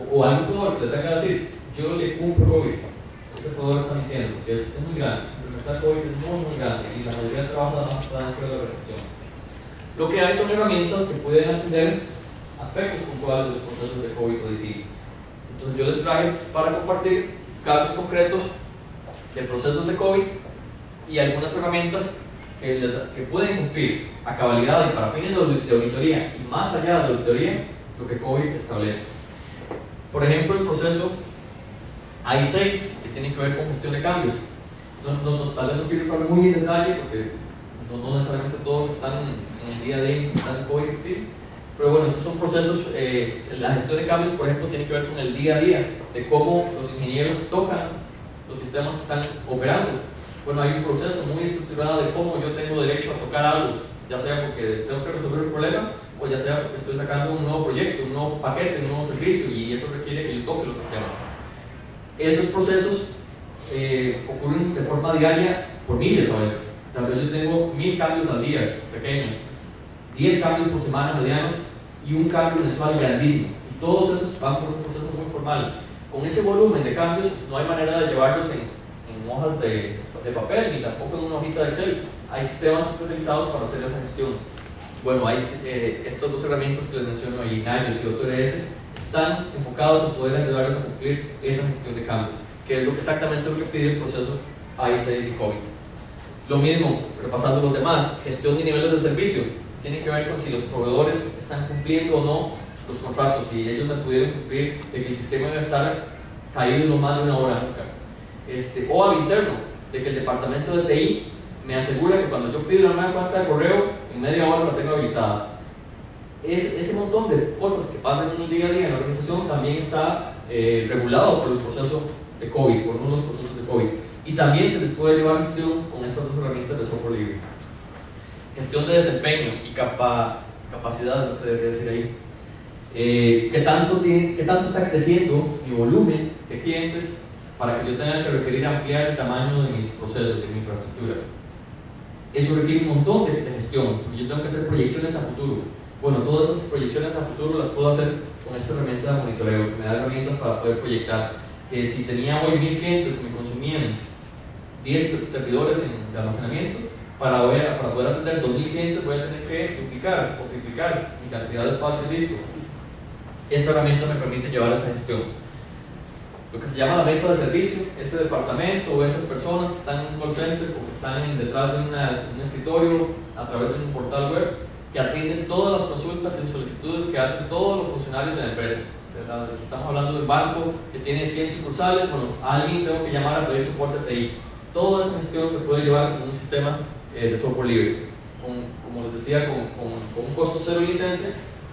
B: o algún proveedor que le tenga que decir yo le cumplo COVID, ese proveedor está mintiendo, porque es muy grande. Implementar COVID es muy grande y la mayoría de trabajos además está dentro de la organización. Lo que hay son herramientas que pueden atender aspectos puntuales de los procesos de COVID o de ITIL. Entonces yo les traje para compartir casos concretos de procesos de COVID y algunas herramientas que pueden cumplir a cabalidad y para fines de auditoría y más allá de la auditoría lo que COVID establece. Por ejemplo, el proceso AI6 que tiene que ver con gestión de cambios. Tal vez no quiero entrar muy en detalle porque no necesariamente todos están en el día a día, están en COVID, pero bueno, estos son procesos, la gestión de cambios, por ejemplo, tiene que ver con el día a día, de cómo los ingenieros tocan los sistemas que están operando. Bueno, hay un proceso muy estructurado de cómo yo tengo derecho a tocar algo, ya sea porque tengo que resolver un problema o ya sea porque estoy sacando un nuevo proyecto, un nuevo paquete, un nuevo servicio y eso requiere que yo toque los sistemas. Esos procesos ocurren de forma diaria por miles a veces. Tal vez yo tengo 1000 cambios al día, pequeños, 10 cambios por semana medianos y un cambio mensual grandísimo. Y todos esos van por un proceso muy formal. Con ese volumen de cambios no hay manera de llevarlos en hojas de papel ni tampoco en una hojita de Excel. Hay sistemas especializados para hacer esa gestión. Bueno, hay estas 2 herramientas que les menciono ahí, Nagios y OTRS, están enfocados en poder ayudarles a cumplir esa gestión de cambios, que es exactamente lo que pide el proceso AI6 de COVID. Lo mismo, repasando los demás, gestión de niveles de servicio, tiene que ver con si los proveedores están cumpliendo o no los contratos, si ellos me pudieron cumplir de que el sistema debe estar caído no más de una hora nunca. O al interno, de que el departamento de TI me asegura que cuando yo pido una nueva cuenta de correo, en media hora la tengo habilitada. Ese montón de cosas que pasan en el día a día en la organización también está regulado por el proceso de COVID, por uno de los procesos de COVID. y también se les puede llevar gestión con estas dos herramientas de software libre. Gestión de desempeño y capacidad, lo que debería decir ahí. ¿Qué tanto está creciendo mi volumen de clientes para que yo tenga que requerir ampliar el tamaño de mis procesos, de mi infraestructura? Eso requiere un montón de gestión, porque yo tengo que hacer proyecciones a futuro. Bueno, todas esas proyecciones a futuro las puedo hacer con esta herramienta de monitoreo, que me da herramientas para poder proyectar. Que si tenía hoy 1000 clientes que me consumían 10 servidores de almacenamiento, para poder atender 2000 clientes voy a tener que duplicar o triplicar mi cantidad de espacio de disco. Esta herramienta me permite llevar esa gestión. Lo que se llama la mesa de servicio, ese departamento o esas personas que están en un call center o que están detrás de un escritorio a través de un portal web, que atienden todas las consultas y solicitudes que hacen todos los funcionarios de la empresa. ¿Verdad? Si estamos hablando de un banco que tiene 100 sucursales, bueno, a alguien tengo que llamar a pedir soporte TI. Toda esa gestión se puede llevar con un sistema de software libre, como les decía, con un costo cero de licencia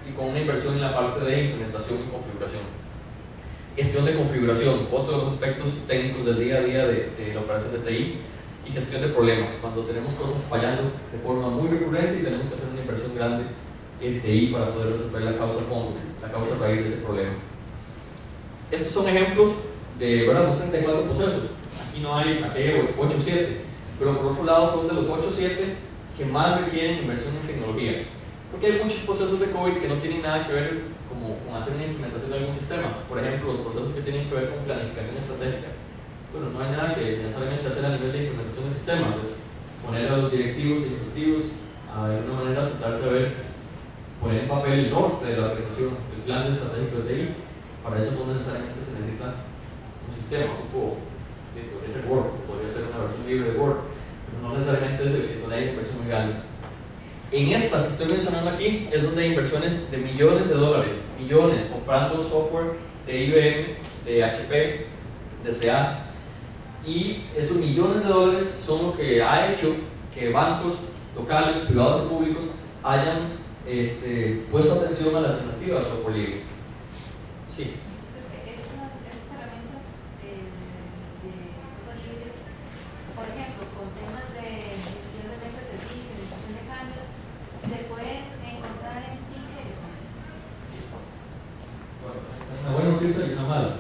B: y con una inversión en la parte de implementación y configuración. Gestión de configuración, otro de los aspectos técnicos del día a día de la operación de TI, y gestión de problemas, cuando tenemos cosas fallando de forma muy recurrente y tenemos que hacer una inversión grande en TI para poder resolver la causa raíz de ese problema. Estos son ejemplos de, ¿verdad? Son 34 procesos. Aquí hay 8 o 7, pero por otro lado son de los 8 o 7 que más requieren inversión en tecnología, porque hay muchos procesos de COVID que no tienen nada que ver con hacer una implementación de algún sistema. Por ejemplo, los procesos que tienen que ver con planificación estratégica. Bueno, no hay nada que necesariamente hacer a nivel de implementación de sistemas, es poner a los directivos y ejecutivos de alguna manera sentarse a ver, poner en papel el norte de la aplicación, el plan de estratégico de TI. Para eso no necesariamente se necesita un sistema, podría ser Word, podría ser una versión libre de Word, pero no necesariamente es donde hay inversión muy grande. En estas que estoy mencionando aquí es donde hay inversiones de millones de dólares, millones, comprando software de IBM, de HP, de SEAT, y esos millones de dólares son lo que ha hecho que bancos locales, privados y públicos hayan puesto atención a la alternativa al software libre. Sí.
F: Esas herramientas de software libre, por ejemplo, con temas de gestión de mesas de servicio, administración de cambios, ¿se pueden encontrar en Pinterest?
B: Sí. Bueno, una buena noticia y una mala.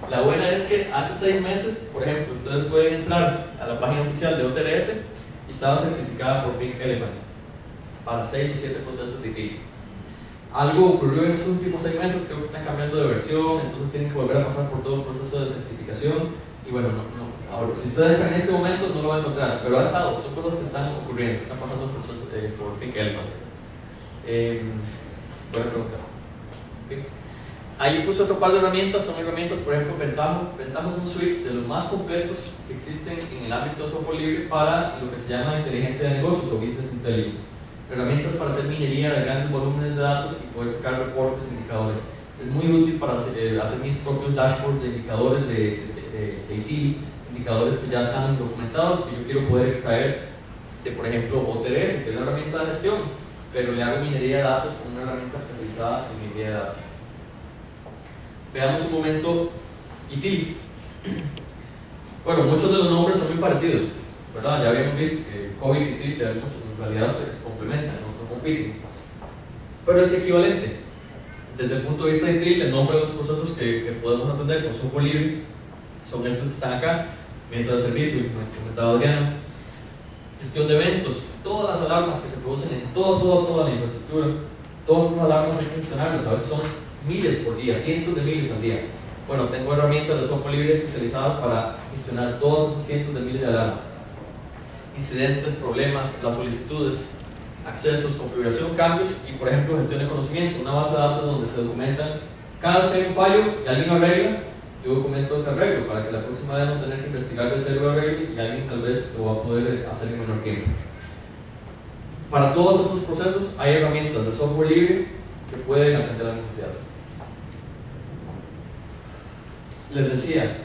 B: La buena es que hace 6 meses, por ejemplo, ustedes pueden entrar a la página oficial de OTRS y estaba certificada por Pink Elephant para 6 o 7 procesos de TI. Algo ocurrió en los últimos 6 meses, creo que están cambiando de versión, entonces tienen que volver a pasar por todo el proceso de certificación. Y bueno, ahora, si ustedes entran en este momento no lo van a encontrar, pero ha estado, son cosas que están ocurriendo, que están pasando por Pink Elephant. Buena pregunta. ¿Okay? Ahí puse otro par de herramientas, son herramientas, por ejemplo, Pentaho. Pentaho es un suite de los más completos que existen en el ámbito de software libre para lo que se llama inteligencia de negocios o business intelligence. Herramientas para hacer minería de grandes volúmenes de datos y poder sacar reportes e indicadores. Es muy útil para hacer mis propios dashboards de indicadores de ITIL, indicadores que ya están documentados, que yo quiero poder extraer de, por ejemplo, OTRS, que es una herramienta de gestión, pero le hago minería de datos con una herramienta especializada en minería de datos. Veamos un momento ITIL. Bueno, muchos de los nombres son muy parecidos, ¿verdad? Ya habíamos visto que COVID y ITIL en realidad se complementan, no compiten, pero es equivalente. Desde el punto de vista de ITIL, el nombre de los procesos que podemos atender con software libre son estos que están acá: mesa de servicio, como comentaba Adriana, gestión de eventos, todas las alarmas que se producen en toda la infraestructura, todas esas alarmas hay que gestionarlas, a veces son miles por día, cientos de miles al día. Bueno, tengo herramientas de software libre especializadas para gestionar todas esas cientos de miles de alarmas, incidentes, problemas, las solicitudes, accesos, configuración, cambios y, por ejemplo, gestión de conocimiento, una base de datos donde se documentan cada vez que hay un fallo y alguien lo arregla, yo documento ese arreglo para que la próxima vez no tener que investigar de cero el arreglo y alguien tal vez lo va a poder hacer en menor tiempo. Para todos esos procesos hay herramientas de software libre que pueden atender la necesidad. Les decía,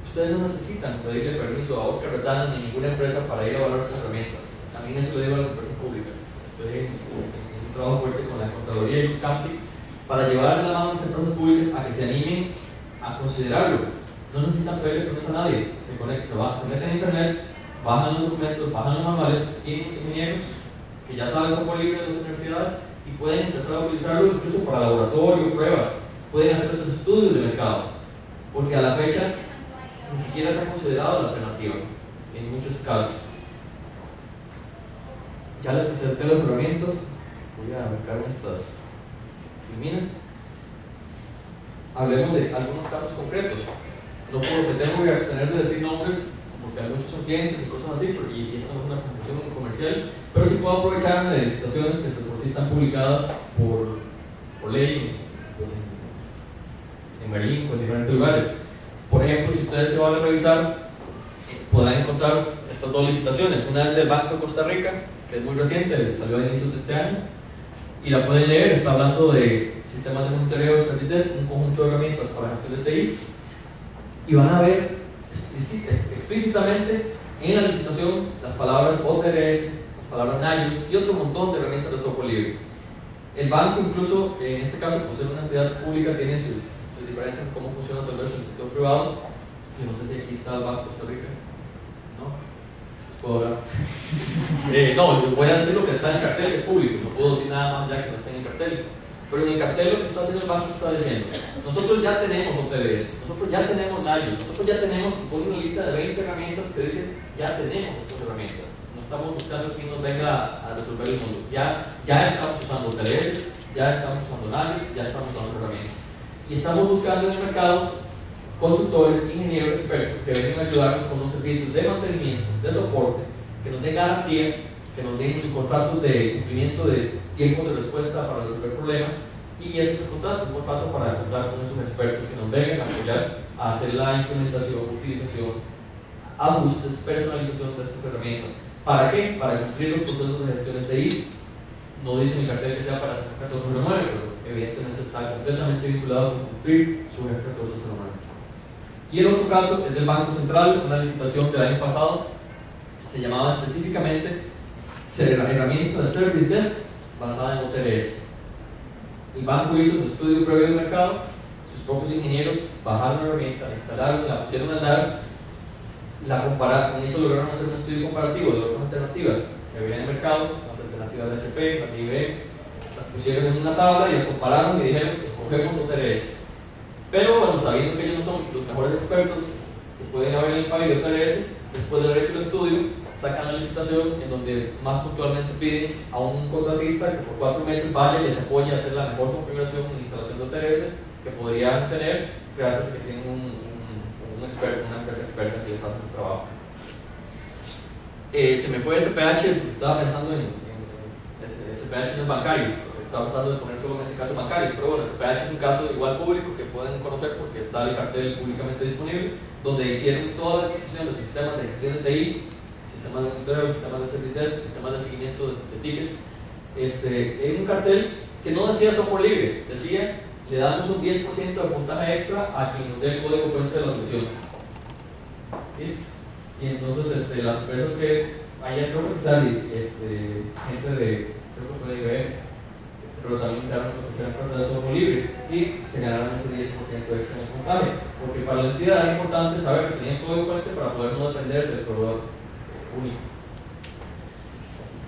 B: ustedes no necesitan pedirle permiso a Oscar Retana ni ninguna empresa para ir a evaluar sus herramientas. También eso lo digo a las empresas públicas. Estoy en un trabajo fuerte con la Contraloría y el CAMPI para llevar a la mano a las empresas públicas a que se animen a considerarlo. no necesitan pedirle permiso a nadie, se conectan, se meten en internet, bajan los documentos, bajan los manuales, tienen los ingenieros que ya saben software libre de las universidades y pueden empezar a utilizarlo incluso para laboratorio, pruebas, pueden hacer esos estudios de mercado, porque a la fecha ni siquiera se ha considerado la alternativa en muchos casos. Ya les presenté las herramientas, voy a marcar estas líneas. Hablemos de algunos casos concretos. No puedo pretender a abstener de decir nombres porque hay muchos son clientes y cosas así, y esta no es una presentación comercial, pero sí puedo aprovecharme de licitaciones que por sí están publicadas por ley pues, en Berlín o en diferentes lugares. Por ejemplo, si ustedes se van a revisar, podrán encontrar estas dos licitaciones. Una es del Banco de Costa Rica, que es muy reciente, salió a inicios de este año, y la pueden leer. Está hablando de sistemas de monitoreo de servicios, un conjunto de herramientas para gestión de TI, y van a ver explícitamente en la licitación las palabras OTRS, las palabras NAIOS y otro montón de herramientas de software libre. El banco, incluso en este caso, por ser una entidad pública, tiene sus diferencias en cómo funciona tal vez el sector privado. Yo no sé si aquí está el Banco de Costa Rica. ¿No? ¿Puedo hablar? No, yo voy a decir lo que está en el cartel, que es público. No puedo decir nada más ya que no está en el cartel. Pero en el cartel lo que está haciendo el banco está diciendo: nosotros ya tenemos OTRS, nosotros ya tenemos NAIOS, nosotros ya tenemos, pone una lista de 20 herramientas que dicen ya tenemos estas herramientas. No estamos buscando quién nos venga a resolver el mundo. Ya estamos usando OTRS, ya estamos usando NAIOS, ya estamos usando herramientas. Y estamos buscando en el mercado consultores, ingenieros, expertos que vengan a ayudarnos con los servicios de mantenimiento, de soporte, que nos den garantía, que nos den contratos de cumplimiento de tiempo de respuesta para resolver problemas, y ese es el contrato, un contrato para contar con esos expertos que nos vengan a apoyar a hacer la implementación, utilización, ajustes, personalización de estas herramientas. ¿Para qué? Para cumplir los procesos de gestión de TI. No dice en el cartel que sea para SUGEF 1409, pero evidentemente está completamente vinculado con cumplir SUGEF 1409. Y el otro caso es del Banco Central, una licitación del año pasado, se llamaba específicamente herramienta de Service Desk basada en OTRS. El banco hizo su estudio previo de mercado, sus propios ingenieros bajaron la herramienta, la instalaron, la pusieron a andar, la compararon, con eso lograron hacer un estudio comparativo de otras alternativas que había en el mercado, las alternativas de HP, las de IBM, las pusieron en una tabla y las compararon y dijeron: escogemos OTRS. Pero bueno, sabiendo que ellos no son los mejores expertos que pueden haber en el país de OTRS, después de haber hecho el estudio, sacan la licitación en donde más puntualmente piden a un contratista que por 4 meses vaya y les apoye a hacer la mejor configuración e instalación de OTRS que podrían tener gracias a que tienen un experto, una empresa experta que les hace ese trabajo. Se me fue SPH, estaba pensando en SPH no es bancario, estaba tratando de poner solamente casos bancarios, pero bueno, SPH es un caso igual público que pueden conocer porque está el cartel públicamente disponible, donde hicieron toda la adquisición de sistemas de gestión de TI, sistemas de monitoreo, sistemas de service desk, sistemas de seguimiento de tickets, en un cartel que no decía software libre, decía: le damos un 10% de puntaje extra a quien nos dé el código fuente de la solución. ¿Listo? Y entonces las empresas que allá creo que sale gente de, creo que fue de IBM, pero también quedaron lo que sea empresas de software libre y se ganaron ese 10% extra en el puntaje, porque para la entidad era importante saber que tenía el código fuente para poder no depender del proveedor único.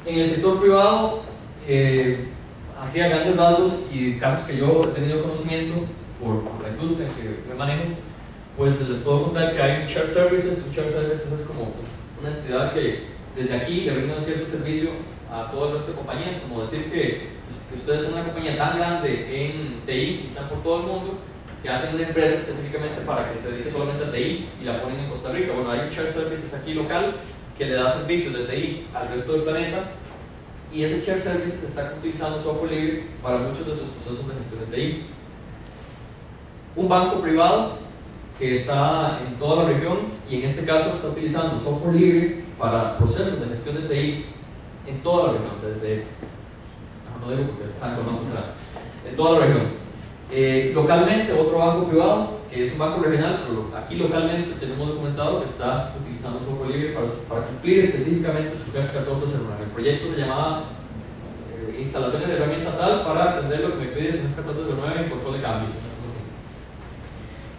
B: En el sector privado, hacía grandes rasgos y casos que yo he tenido conocimiento por la industria en que me manejo, pues les puedo contar que hay un shared services. Un shared services es como una entidad que desde aquí le brinda un cierto servicio a todas nuestras compañías, como decir que ustedes son una compañía tan grande en TI y están por todo el mundo, que hacen una empresa específicamente para que se dedique solamente a TI y la ponen en Costa Rica. Bueno, hay un shared services aquí local que le da servicios de TI al resto del planeta, y ese shared services está utilizando software libre para muchos de sus procesos de gestión de TI. Un banco privado que está en toda la región y en este caso está utilizando software libre para procesos de gestión de TI en toda la región, desde, no digo porque están con bancos en toda la región. Localmente, otro banco privado que es un banco regional, pero aquí localmente tenemos documentado que está utilizando software libre para cumplir específicamente su SUGEF 1409. El proyecto se llamaba instalaciones de herramienta tal para atender lo que me pide SUGEF 1409 en control de cambios.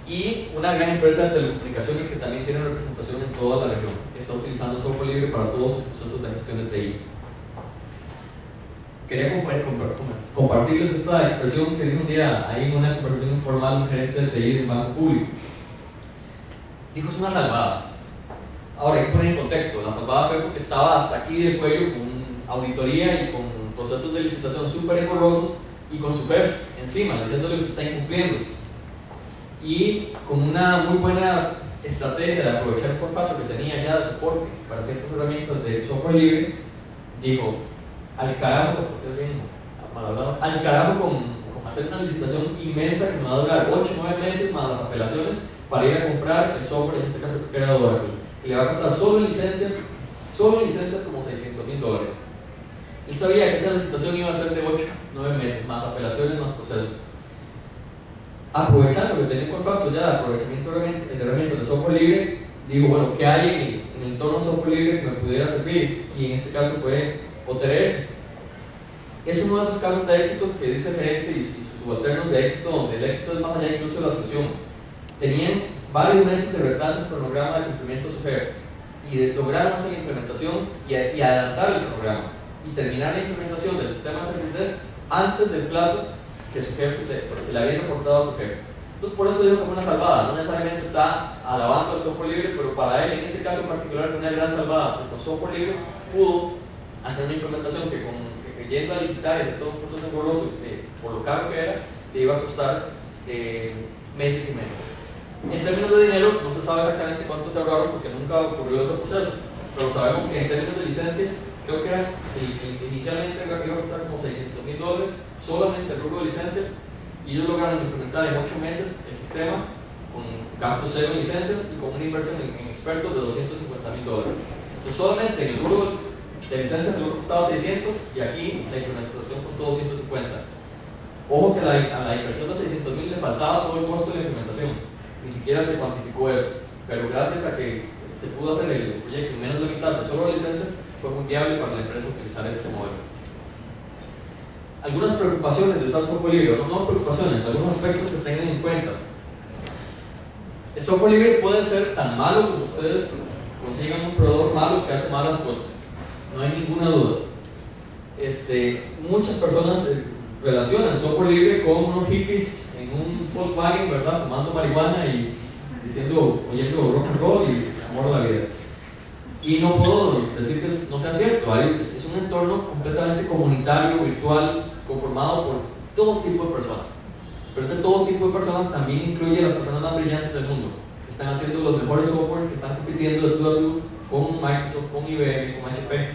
B: y una gran empresa de telecomunicaciones que también tiene representación en toda la región. Está utilizando software libre para todos sus procesos de gestión de TI. Quería compartirles esta expresión que di un día ahí en una conversación informal un gerente de TI de un banco público. Dijo: es una salvada. Ahora hay que poner en contexto. La salvada fue porque estaba hasta aquí del cuello con auditoría y con procesos de licitación súper engorrosos y con su jefe encima, diciéndole que se está incumpliendo. Y con una muy buena estrategia de aprovechar el contrato que tenía ya de soporte para ciertas herramientas de software libre, dijo: al carajo, al carajo con hacer una licitación inmensa que me va a durar 8 o 9 meses más las apelaciones para ir a comprar el software, en este caso que era Oracle, y le va a costar solo en licencias como $600,000. Él sabía que esa licitación iba a ser de 8 o 9 meses, más apelaciones, más procesos. Aprovechando que tenía un contrato ya de aprovechamiento de herramientas de software libre, digo: bueno, ¿qué hay en el entorno software libre que me pudiera servir? Y en este caso fue OTRS. Es uno de esos casos de éxitos que dice el gerente y sus subalternos de éxito, donde el éxito es más allá incluso de la solución. Tenían varios meses de retraso en el cronograma de cumplimiento de su jefe, y lograron hacer la implementación y adelantar el cronograma y terminar la implementación del sistema de Service antes del plazo que su jefe le había reportado a su jefe. Entonces, por eso digo que fue una salvada. No necesariamente está alabando el software libre, pero para él en ese caso particular fue una gran salvada, porque con software libre pudo hacer una implementación que yendo a licitar y de todo un proceso engorroso, por lo caro que era, le iba a costar meses y meses. En términos de dinero, no se sabe exactamente cuánto se ahorraron porque nunca ocurrió otro proceso, pero sabemos que en términos de licencias, creo que inicialmente iba a costar como $600,000 solamente el rubro de licencias, y ellos lograron implementar en 8 meses el sistema con gastos cero en licencias y con una inversión en expertos de $250,000. Entonces, solamente en el rubro de licencias el otro costaba 600 y aquí la implementación costó 250. Ojo que a la inversión de 600,000 le faltaba todo el costo de la implementación, ni siquiera se cuantificó eso, pero gracias a que se pudo hacer el proyecto en menos de la mitad de solo licencias, fue muy viable para la empresa utilizar este modelo. Algunas preocupaciones de usar software libre, no preocupaciones, algunos aspectos que tengan en cuenta. El software libre puede ser tan malo como ustedes consigan un proveedor malo que hace malas cosas, no hay ninguna duda. Muchas personas relacionan software libre con unos hippies en un Volkswagen, ¿verdad? Tomando marihuana y oyendo rock and roll y amor a la vida. Y no puedo decir que no sea cierto. Es un entorno completamente comunitario, virtual, conformado por todo tipo de personas. Pero ese todo tipo de personas también incluye a las personas más brillantes del mundo, que están haciendo los mejores softwares, que están compitiendo de tú a tú con Microsoft, con IBM, con HP.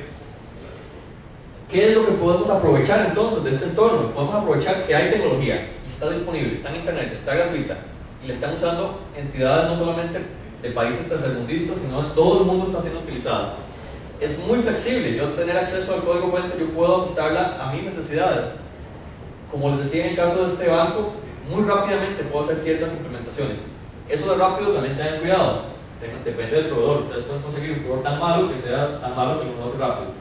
B: ¿Qué es lo que podemos aprovechar entonces de este entorno? Podemos aprovechar que hay tecnología, y está disponible, está en internet, está gratuita, y la están usando entidades no solamente de países tercermundistas, sino en todo el mundo está siendo utilizada. Es muy flexible. Yo tener acceso al código fuente, yo puedo ajustarla a mis necesidades. Como les decía en el caso de este banco, muy rápidamente puedo hacer ciertas implementaciones. Eso de rápido también tengan cuidado, depende del proveedor. Ustedes pueden conseguir un proveedor tan malo que sea tan malo que lo hace rápido.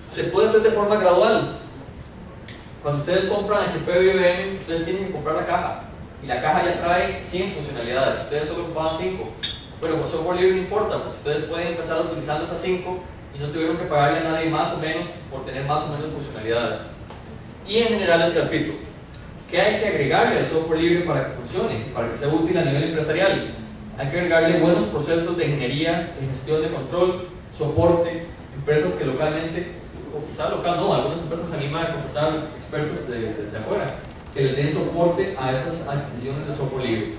B: Se puede hacer de forma gradual. Cuando ustedes compran HP o IBM, ustedes tienen que comprar la caja, y la caja ya trae 100 funcionalidades, ustedes solo ocupaban 5, pero con software libre no importa, porque ustedes pueden empezar utilizando esas 5 y no tuvieron que pagarle a nadie más o menos por tener más o menos funcionalidades. Y en general es gratuito. ¿Qué hay que agregarle al software libre para que funcione, para que sea útil a nivel empresarial? Hay que agregarle buenos procesos de ingeniería, de gestión de control, soporte, empresas que localmente, o quizá local no, algunas empresas se animan a contratar expertos de afuera, que le den soporte a esas adquisiciones de software libre.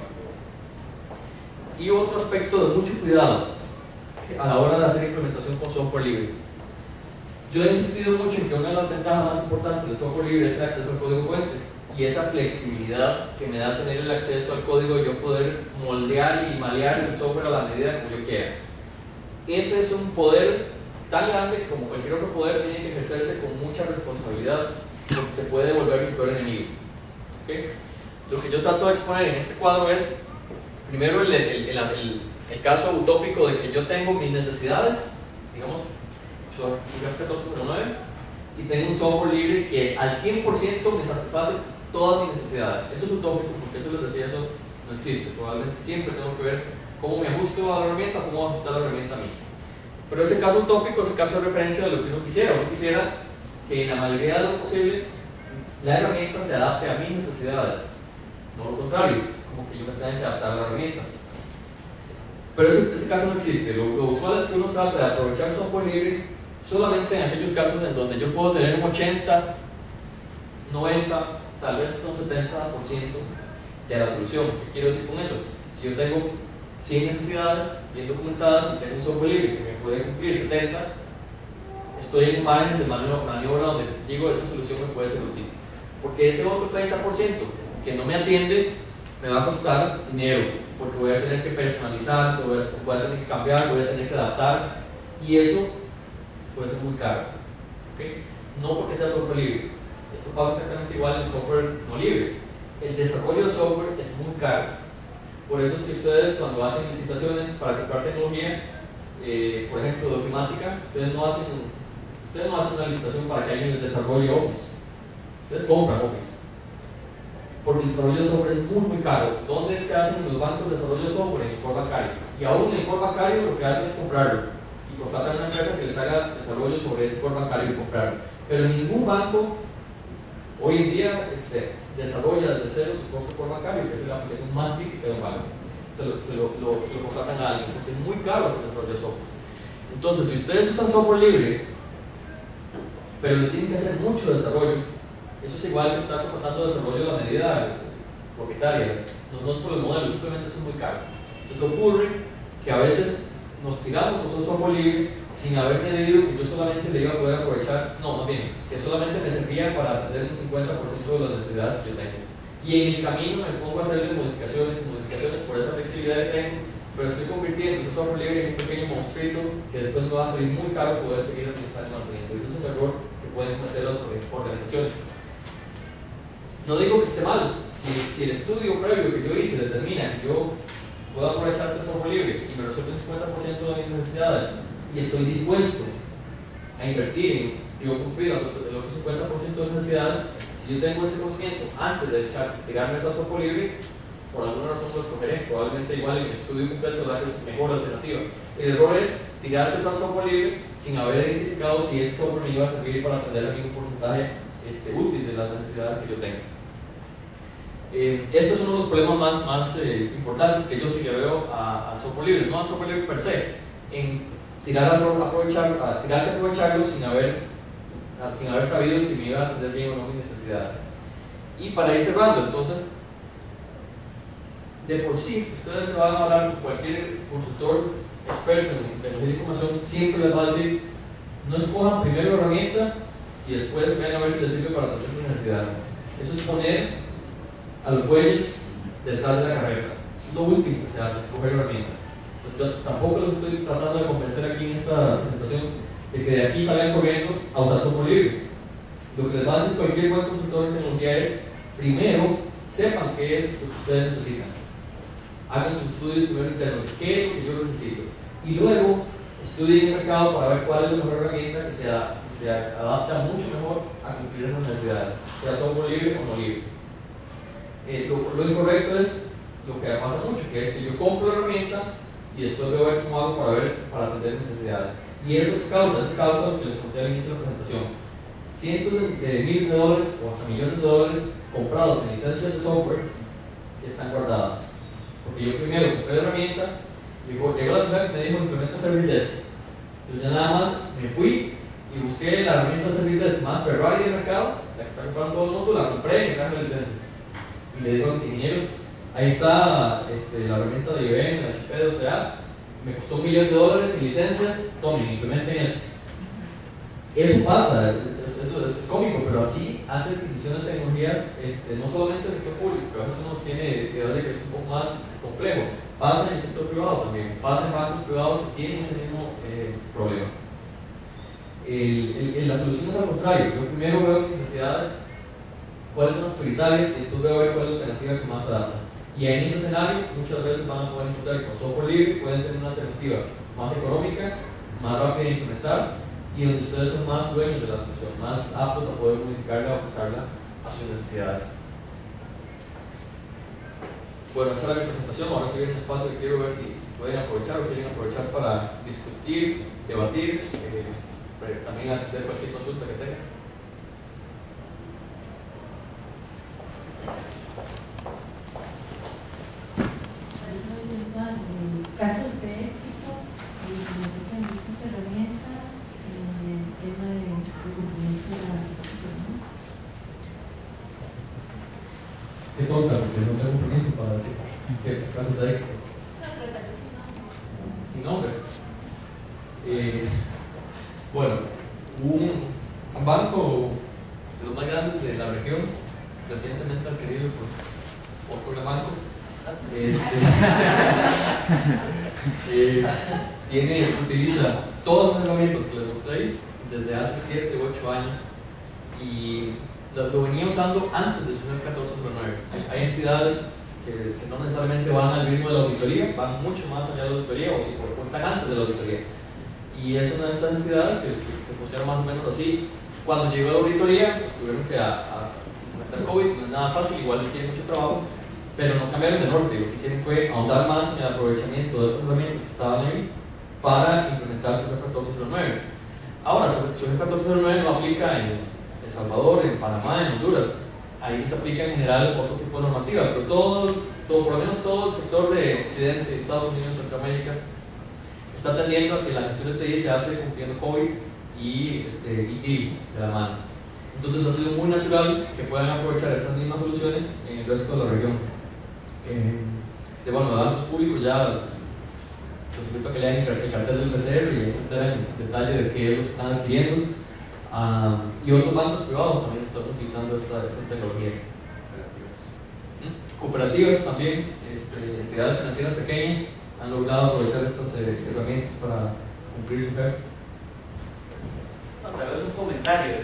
B: Y otro aspecto de mucho cuidado a la hora de hacer implementación con software libre. Yo he insistido mucho en que una de las ventajas más importantes del software libre es el acceso al código fuente, y esa flexibilidad que me da tener el acceso al código y yo poder moldear y malear el software a la medida como yo quiera. Ese es un poder tan grande que, como cualquier otro poder, tiene que ejercerse con mucha responsabilidad, porque se puede volver mi peor enemigo. ¿Okay? Lo que yo trato de exponer en este cuadro es, primero, el caso utópico de que yo tengo mis necesidades, digamos, UF 1409, y tengo un software libre que al 100% me satisface todas mis necesidades. Eso es utópico, porque eso les decía, eso no existe. Probablemente siempre tengo que ver cómo me ajusto a la herramienta, cómo voy a ajustar la herramienta a mí. Pero ese caso utópico es el caso de referencia de lo que uno quisiera. Uno quisiera que en la mayoría de lo posible la herramienta se adapte a mis necesidades, no lo contrario, como que yo me tenga que adaptar a la herramienta. Pero ese caso no existe. Lo usual es que uno trate de aprovechar software libre solamente en aquellos casos en donde yo puedo tener un 80, 90, tal vez un 70% de la solución. ¿Qué quiero decir con eso? Si yo tengo 100 necesidades bien documentadas y tengo un software libre que me puede cumplir 70, estoy en un margen de maniobra donde digo esa solución me puede ser útil. Porque ese otro 30% que no me atiende me va a costar dinero, porque voy a tener que personalizar, voy a tener que cambiar, voy a tener que adaptar, y eso puede ser muy caro. ¿Okay? No porque sea software libre. Esto pasa exactamente igual en el software no libre. El desarrollo de software es muy caro. Por eso es que ustedes, cuando hacen licitaciones para comprar tecnología, por ejemplo, de ofimática, ustedes no hacen una licitación para que alguien les desarrolle Office. Ustedes compran Office. Porque el desarrollo de software es muy caro. ¿Dónde es que hacen los bancos de desarrollo de software? En el core bancario. Y aún en el core bancario lo que hacen es comprarlo. Y contratan a una empresa que les haga desarrollo sobre ese core bancario y comprarlo. Pero ningún banco hoy en día desarrolla desde cero su propio core bancario, que es la aplicación más crítica de un banco. Se lo contratan a alguien, porque es muy caro hacer desarrollo de software. Entonces, si ustedes usan software libre, pero le tienen que hacer mucho desarrollo, eso es igual que estar contratando desarrollo a la medida propietaria. No es por el modelo, simplemente eso es muy caro. Entonces ocurre que a veces nos tiramos con un software libre sin haber medido que yo solamente le iba a poder aprovechar, no, más bien, que solamente me servía para atender un 50% de las necesidades que yo tengo. Y en el camino me pongo a hacerle modificaciones por esa flexibilidad que tengo, pero estoy convirtiendo el software libre en un pequeño monstruito que después me va a salir muy caro poder seguir administrando y manteniendo. Y eso es un error que pueden cometer las organizaciones. No digo que esté mal. Si el estudio previo que yo hice determina que yo puedo aprovechar este software libre y me resuelve el 50% de mis necesidades y estoy dispuesto a invertir en yo cumplir los 50% de las necesidades, si yo tengo ese conocimiento antes de tirarme ese software libre, por alguna razón lo escogeré. Probablemente igual en el estudio completo la que es mejor alternativa. El error es tirarse al software libre sin haber identificado si ese software me iba a servir para atender a mí un porcentaje útil de las necesidades que yo tengo. Este es uno de los problemas más importantes que yo sí que veo al software libre, no al software libre per se, en tirarse a aprovecharlo sin haber sabido si me iba a atender bien o no mis necesidades. Y para ir cerrando, entonces, de por sí, ustedes se van a hablar con cualquier consultor experto en tecnología de información, siempre les va a decir, no escojan primero la herramienta y después vean a ver si les sirve para atender sus necesidades. Eso es poner a los bueyes detrás de la carrera. Es lo último que se hace, escoger la herramienta. Yo tampoco los estoy tratando de convencer aquí en esta presentación de que de aquí salgan corriendo a usar software libre. Lo que les va a decir cualquier buen consultor de tecnología es, primero, sepan qué es lo que ustedes necesitan. Hagan sus estudios primero internos, qué es lo que yo necesito. Y luego, estudien el mercado para ver cuál es la mejor herramienta que se adapta mucho mejor a cumplir esas necesidades, sea software libre o no libre. Lo incorrecto es lo que pasa mucho, que es que yo compro la herramienta y después veo a ver cómo hago para atender necesidades. Y eso causa lo que les conté al inicio de la presentación. Cientos de miles de dólares o hasta millones de dólares comprados en licencias de software que están guardadas. Porque yo primero compré la herramienta, llegó la ciudad que me dijo implementa Service Desk. Yo ya nada más me fui y busqué la herramienta Service Desk más Ferrari del mercado, la que está comprando todo el mundo, la compré y me traje la licencia. Y le digo a mis ingenieros, ahí está la herramienta de IBM, la HP de OCA, me costó $1 millón en licencias, tomen, implementen eso. Eso pasa, eso es cómico, pero así hace adquisición de tecnologías, no solamente en el sector público, que a veces uno tiene que darle que es un poco más complejo, pasa en el sector privado también, pasa en bancos privados que tienen ese mismo problema. La solución es al contrario. Yo primero veo mis necesidades, cuáles son las prioritarias, y después veo a ver cuál es la alternativa que más se adapta. Y en ese escenario muchas veces van a poder encontrar que con software libre pueden tener una alternativa más económica, más rápida de implementar, y donde ustedes son más dueños de la solución, más aptos a poder modificarla o ajustarla a sus necesidades. Bueno, esta era mi presentación. Ahora se viene un espacio que quiero ver si pueden aprovechar o quieren aprovechar para discutir, debatir, pero también atender cualquier consulta que tengan.
F: Casos de éxito y implementación de estas herramientas en el tema de cumplimiento de la educación.
B: ¿Qué toca? Porque no tengo permiso para decir ciertos casos de éxito. Sin nombre. Bueno, un banco de los más grandes de la región, recientemente adquirido por otro banco, utiliza todas las herramientas que les mostré ahí desde hace 7 u 8 años y lo venía usando antes del SUNEF 1409. Hay entidades que no necesariamente van al ritmo de la auditoría, van mucho más allá de la auditoría o si están antes de la auditoría. Y es una de estas entidades que funciona más o menos así. Cuando llegó la auditoría, pues tuvieron que meter COVID, no es nada fácil, igual tiene mucho trabajo, pero no cambiaron de norte. Lo que hicieron fue ahondar más en el aprovechamiento de estas herramientas que estaban ahí para implementar SUNEF 1409. Ahora, SUNEF 1409 no aplica en El Salvador, en Panamá, en Honduras. Ahí se aplica en general otro tipo de normativa, pero por lo menos todo el sector de Occidente, Estados Unidos, Centroamérica, está tendiendo a que la gestión de TI se hace cumpliendo COVID y ITIL de la mano. Entonces ha sido muy natural que puedan aprovechar estas mismas soluciones en el resto de la región. De datos públicos ya los invito a que lean el cartel del BCR y ahí se enteran en detalle de qué es lo que están adquiriendo. Y otros bancos privados también están utilizando estas tecnologías. Cooperativas también, entidades financieras pequeñas han logrado aprovechar estas herramientas para cumplir su jefe.
G: A través de un comentario,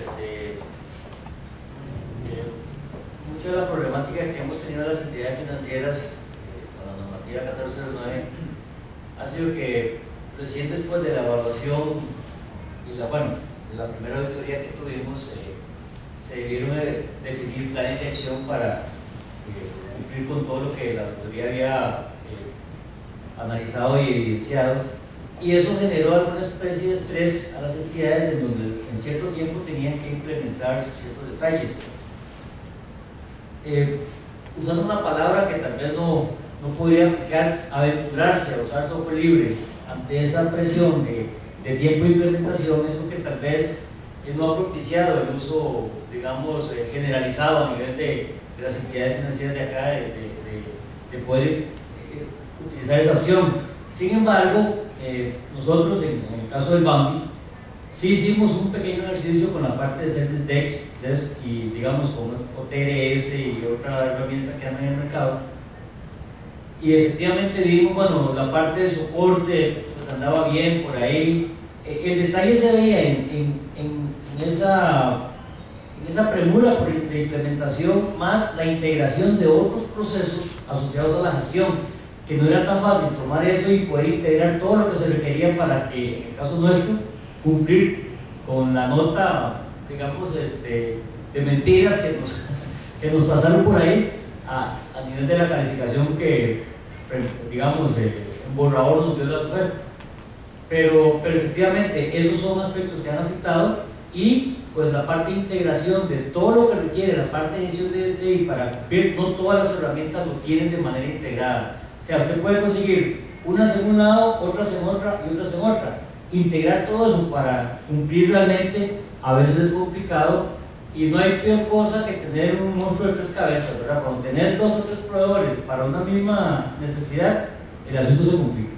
G: mucha de la problemática que hemos tenido las entidades financieras con la normativa 1409 ha sido que recién después de la evaluación y la primera auditoría que tuvimos, se debieron definir planes de acción para cumplir con todo lo que la auditoría había analizado y evidenciado, y eso generó alguna especie de estrés a las entidades en donde en cierto tiempo tenían que implementar ciertos detalles. Usando una palabra que tal vez no podría aplicar, aventurarse a usar software libre ante esa presión de tiempo de implementación es lo que tal vez no ha propiciado el uso, digamos, generalizado a nivel de las entidades financieras de acá de poder utilizar esa opción. Sin embargo, nosotros en el caso del BAMBI sí hicimos un pequeño ejercicio con la parte de Service Desk y digamos con OTRS y otra herramienta que anda en el mercado, y efectivamente vimos, la parte de soporte pues andaba bien por ahí. El detalle se veía en esa premura de implementación, más la integración de otros procesos asociados a la gestión, que no era tan fácil tomar eso y poder integrar todo lo que se requería para que, en el caso nuestro, cumplir con la nota, digamos, de mentiras que nos pasaron por ahí a nivel de la calificación que, digamos, el borrador nos dio la SUNEF. Pero efectivamente esos son aspectos que han afectado, y pues la parte de integración de todo lo que requiere la parte de gestión de TI para cumplir, no todas las herramientas lo tienen de manera integrada. O sea, usted puede conseguir unas en un lado, otras en otra y otras en otra. Integrar todo eso para cumplir realmente a veces es complicado, y no hay peor cosa que tener un monstruo de 3 cabezas, ¿verdad? Cuando tenés 2 o 3 proveedores para una misma necesidad, el asunto se complica.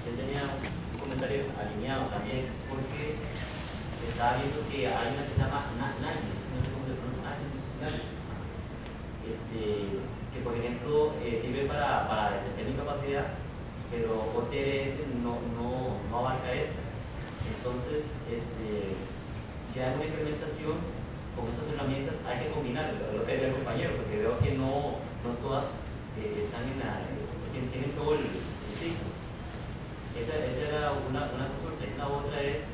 E: Yo tenía un comentario alineado también, porque estaba viendo que hay una que se llama NANI, no sé cómo se pronuncia, NANI, que por ejemplo sirve para desempeño y capacidad, pero OTRS no abarca eso. Entonces, ya en una implementación con esas herramientas hay que combinar lo que decía el compañero, porque veo que no todas están tienen todo el ciclo. Esa era una consulta. Y la otra es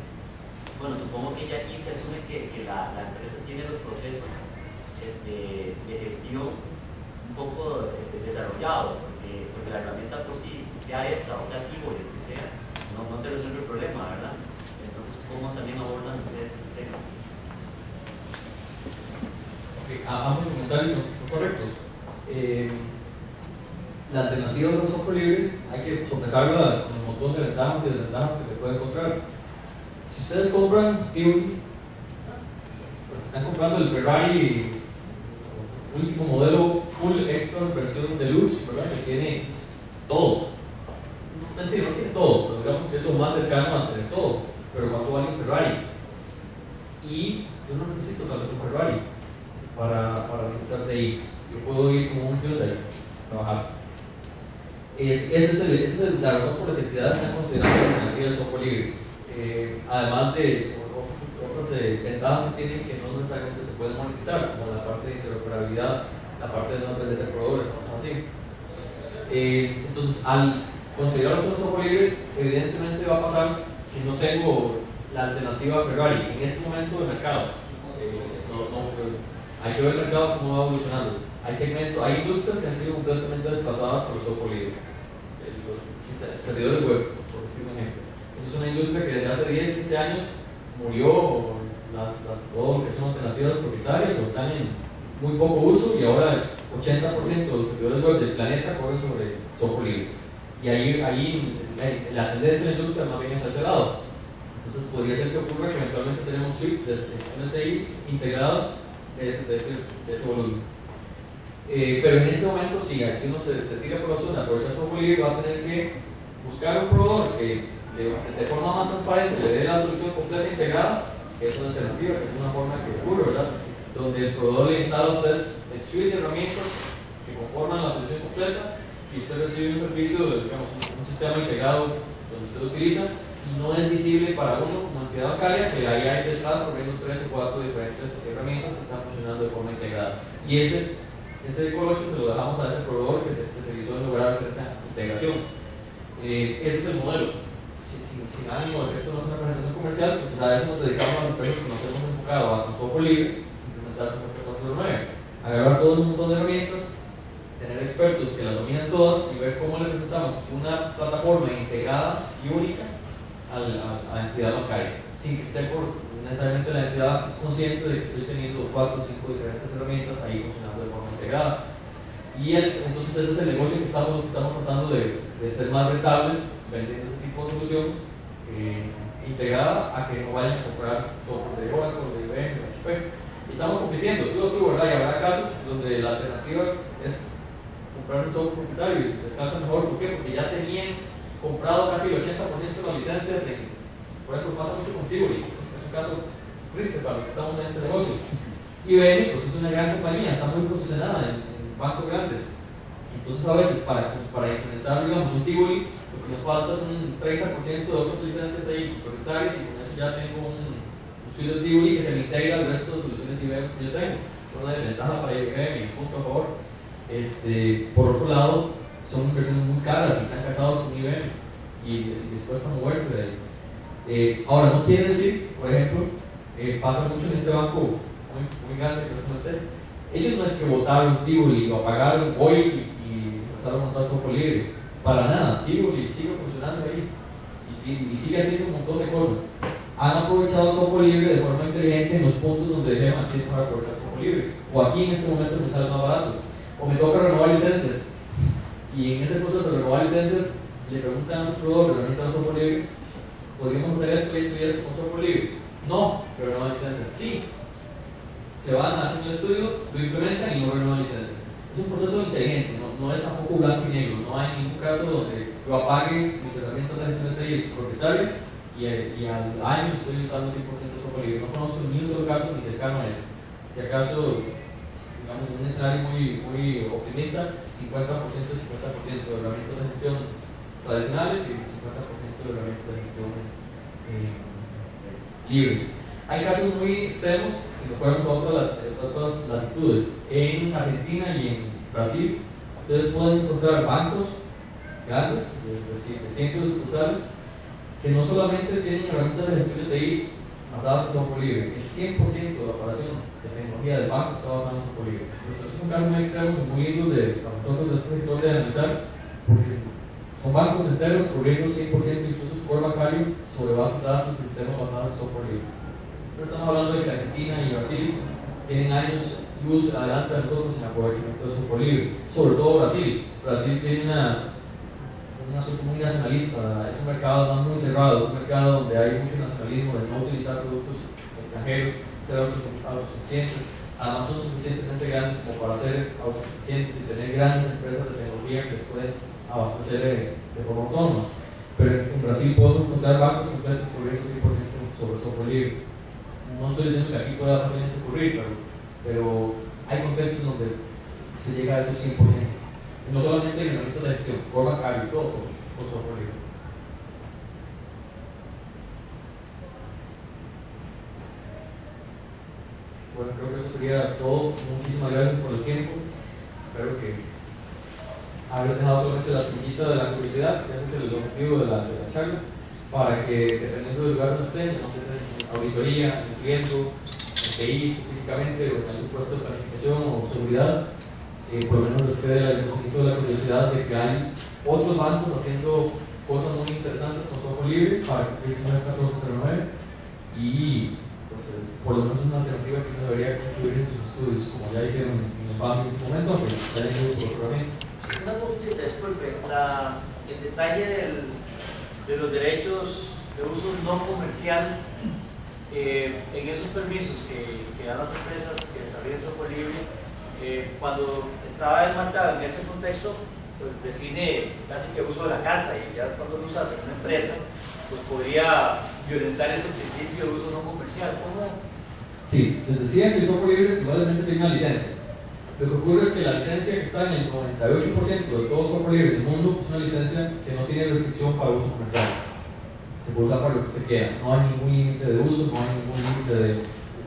E: Bueno, supongo que ya aquí se asume que la empresa tiene los procesos de gestión un poco desarrollados, porque la herramienta por sí, sea esta o sea Tivoli, que sea, no te resuelve el problema, ¿verdad? Entonces, ¿cómo también abordan ustedes ese tema?
B: Ambos comentarios son correctos. La alternativa del software libre hay que sopesarla con un montón de ventajas y desventajas que se puede encontrar. Si ustedes compran Tivoli, pues están comprando el Ferrari último modelo full extra versión deluxe, ¿verdad? Que tiene todo. No, mentira, no tiene todo, pero digamos que es lo más cercano a tener todo. Pero ¿cuánto vale un Ferrari? Y yo no necesito tal vez un Ferrari para registrar de ahí. Yo puedo ir como un Hyundai a trabajar. Esa es la razón por la que entidades están considerando la alternativa del software libre. Además de otras ventajas que tienen que no necesariamente se pueden monetizar, como la parte de interoperabilidad, la parte de no depender de proveedores, cosas así. Entonces, al considerar el software libre, evidentemente va a pasar que no tengo la alternativa Ferrari en este momento del mercado. Hay que ver el mercado cómo va evolucionando. Hay industrias que han sido completamente desplazadas por el software libre. Los servidores web, por decir un ejemplo. Eso es una industria que desde hace 10, 15 años murió, todo lo que son alternativas propietarias o están en muy poco uso, y ahora el 80% de los servidores web del planeta corren sobre software libre. Y ahí la tendencia de la industria más bien está hacia ese lado. Entonces podría ser que ocurra que eventualmente tenemos suites de extensiones de TI integrados de ese volumen. Pero en este momento, si uno se tira por la zona, por ese software libre, va a tener que buscar un proveedor que de forma más transparente le dé la solución completa integrada, que es una alternativa, que es una forma que ocurre, ¿verdad? Donde el proveedor le instala a usted el suite de herramientas que conforman la solución completa, y usted recibe un servicio, digamos, un sistema integrado donde usted lo utiliza, y no es visible para uno como entidad bancaria que ahí hay detrás corriendo 3 o 4 diferentes herramientas que están funcionando de forma integrada. Y ese colocho se lo dejamos a ese proveedor que se especializó en lograr esa integración. Ese es el modelo. Sin ánimo de que esto no sea una presentación comercial, pues a eso nos dedicamos a las empresas que nos hemos enfocado a software libre, implementar software 409, agarrar todo un montón de herramientas, tener expertos que las dominan todas y ver cómo le presentamos una plataforma integrada y única a la entidad bancaria, sin que esté necesariamente la entidad consciente de que estoy teniendo 4 o 5 diferentes herramientas ahí funcionando de forma integrada. Y entonces ese es el negocio que estamos tratando de ser más rentables vendiendo este tipo de solución integrada, a que no vayan a comprar software de Oracle, de IBM, de HP. Y estamos compitiendo, tú, ¿verdad? Y habrá casos donde la alternativa es comprar un software propietario y descansa mejor. ¿Por qué? Porque ya tenían comprado casi el 80% de las licencias por ejemplo, pasa mucho con Tivoli, es un caso triste para los que estamos en este negocio. IBM pues es una gran compañía, está muy posicionada en bancos grandes. Entonces a veces para implementar, digamos, un Tivoli, lo que nos falta es un 30% de otras licencias ahí propietarias, y con eso ya tengo un suite de Tivoli que se me integra al resto de soluciones IBM que yo tengo. Una desventaja para IBM, punto a favor. Por otro lado, son inversiones muy caras y están casados con IBM y les cuesta moverse de ahí. Ahora, no quiere decir, por ejemplo, pasa mucho en este banco muy grande que les comenté. Ellos no es que votaron Tivoli o apagaron hoy y empezaron a usar software libre. Para nada, Tivoli sigue funcionando ahí y sigue haciendo un montón de cosas. Han aprovechado software libre de forma inteligente en los puntos donde dejé machine para aprovechar software libre. O aquí en este momento me sale más barato. O me toca renovar licencias. Y en ese proceso de renovar licencias, le preguntan a su proveedor, ¿realmente software libre? ¿Podríamos hacer esto y esto con software libre? No, pero no hay licencias. Sí, se van haciendo el estudio, lo implementan y no renuevan licencias. Es un proceso inteligente, no es tampoco blanco y negro. No hay ningún caso donde yo apague mis herramientas de gestión de leyes propietarias y al año estoy usando 100% software libre. No conozco ni un solo caso ni cercano a eso. Si acaso, digamos, en un escenario muy optimista, 50% y 50% de herramientas de gestión tradicionales y 50% de herramientas de gestión libres. Hay casos muy extremos, si nos fuéramos a otras latitudes. En Argentina y en Brasil, ustedes pueden encontrar bancos grandes, de cientos de sucursales, que no solamente tienen herramientas de gestión de TI basadas en software libre. El 100% de la operación de tecnología del banco está basada en software libre. Pero estos son casos muy extremos y muy lindos para nosotros de este sector de analizar, porque son bancos enteros corriendo 100% incluso su core bancario sobre bases de datos y sistemas basados en software libre. Pero estamos hablando de que Argentina y Brasil tienen años luz adelante de nosotros en aprovechamiento de software libre, sobre todo Brasil. Brasil tiene muy nacionalista, es un mercado no muy cerrado, es un mercado donde hay mucho nacionalismo de no utilizar productos extranjeros, ser autosuficientes, además son suficientemente grandes como para ser autosuficientes y tener grandes empresas de tecnología que les pueden abastecer de forma autónoma. Pero en Brasil podemos encontrar bancos completos corriendo 100% sobre software libre. No estoy diciendo que aquí pueda fácilmente ocurrir, pero hay contextos donde se llega a ese 100%. Y no solamente en el ámbito de gestión, core bancario y todo por software libre. Bueno, creo que eso sería todo. Muchísimas gracias por el tiempo. Espero que haber dejado solamente la semillita de la curiosidad, que ese es el objetivo de la charla, para que dependiendo del lugar donde estén, no sé si es en auditoría, en riesgo, en TI específicamente, o en algún puesto de planificación o seguridad, por lo menos les quede el poquito de la curiosidad de que hay otros bancos haciendo cosas muy interesantes con software libre para cumplir 1409 y pues, por lo menos es una alternativa que uno debería incluir en sus estudios, como ya hicieron en el banco en su momento, aunque ya hayan ido por programa.
G: Una cosita, disculpe, el detalle de los derechos de uso no comercial en esos permisos que dan las empresas que desarrollan software libre, cuando estaba enmarcado en ese contexto, pues define casi que uso de la casa, y ya cuando lo usa en una empresa, pues podría violentar ese principio de uso no comercial. ¿Cómo?
B: Sí, les decía que el software libre probablemente tiene una licencia. Lo que ocurre es que la licencia que está en el 98% de todo software libre del mundo es una licencia que no tiene restricción para uso comercial. Se puede usar para lo que usted quiera. No hay ningún límite de uso, no hay ningún límite de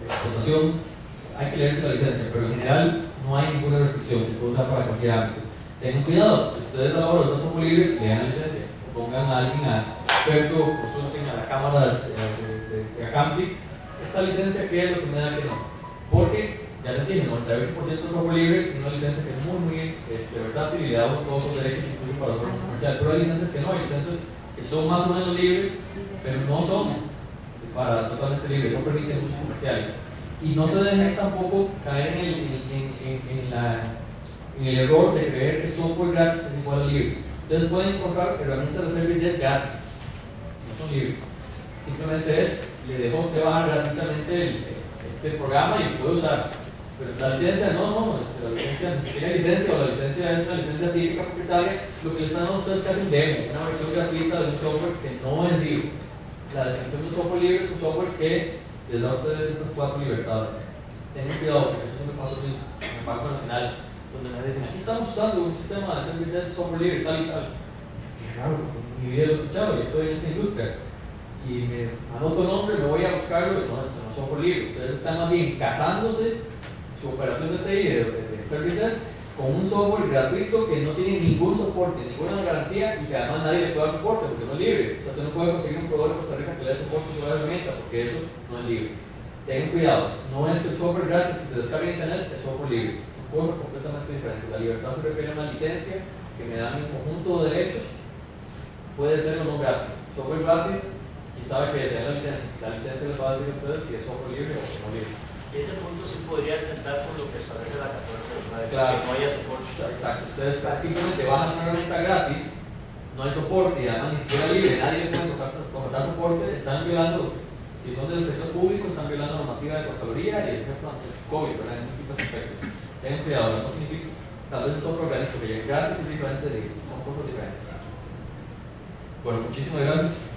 B: explotación. Hay que leerse la licencia, pero en general no hay ninguna restricción, se puede usar para cualquier ámbito. Tengan cuidado, si ustedes a la hora de usar software libre, lean la licencia, o pongan a alguien experto, consulten a la cámara de Acampi, esta licencia, ¿qué es lo que me da que no? Porque, ya les dije, el 98% de software libre tiene una licencia que es muy versátil y le da a uno todos los derechos, incluso para los usos comerciales, pero hay licencias que no, hay licencias que son más o menos libres, pero no son para totalmente libres, no permiten usos comerciales. Y no se dejen tampoco caer en el error de creer que software gratis es igual a libre. Ustedes pueden encontrar herramientas de servidores gratis, no son libres. Simplemente le dejo a usted bajar gratuitamente este programa y lo puede usar. Pero la licencia, la licencia ni siquiera licencia, o la licencia es una licencia típica propietaria. Lo que le están dando a ustedes es casi un demo, una versión gratuita de un software que no es libre. La definición de un software libre es un software que les da a ustedes estas 4 libertades. Tengan cuidado, porque eso me pasó en el Banco Nacional, donde me dicen, aquí estamos usando un sistema de seguridad de software libre, tal y tal. Qué raro, mi vida lo he escuchado, yo estoy en esta industria. Y me anoto el nombre, me voy a buscarlo, y no, esto no es software libre. Ustedes están más bien casándose su operación de TI, de services, con un software gratuito que no tiene ningún soporte, ninguna garantía, y que además nadie le puede dar soporte porque no es libre. O sea, usted no puede conseguir un proveedor de Costa Rica que le dé soporte a su herramienta, porque eso no es libre. Tengan cuidado, no es que el software gratis que se descarga en internet es software libre, son cosas completamente diferentes. La libertad se refiere a una licencia que me da mi conjunto de derechos, puede ser o no gratis. Software gratis, quién sabe que tiene la licencia les va a decir a ustedes si es software libre o no libre.
E: Y ese punto sí podría intentar con lo que establece la 14,
B: claro,
E: que no haya soporte.
B: Exacto, ustedes simplemente bajan una herramienta gratis, no hay soporte y además ni siquiera libre, nadie le puede contratar soporte, están violando, si son del sector público, están violando la normativa de Contraloría y el ejemplo antes COVID, ¿verdad? En un tipo de aspectos. Tengan cuidado, no significa, tal vez el software gratis, porque ya es gratis es diferente, son cosas diferentes. Bueno, muchísimas gracias.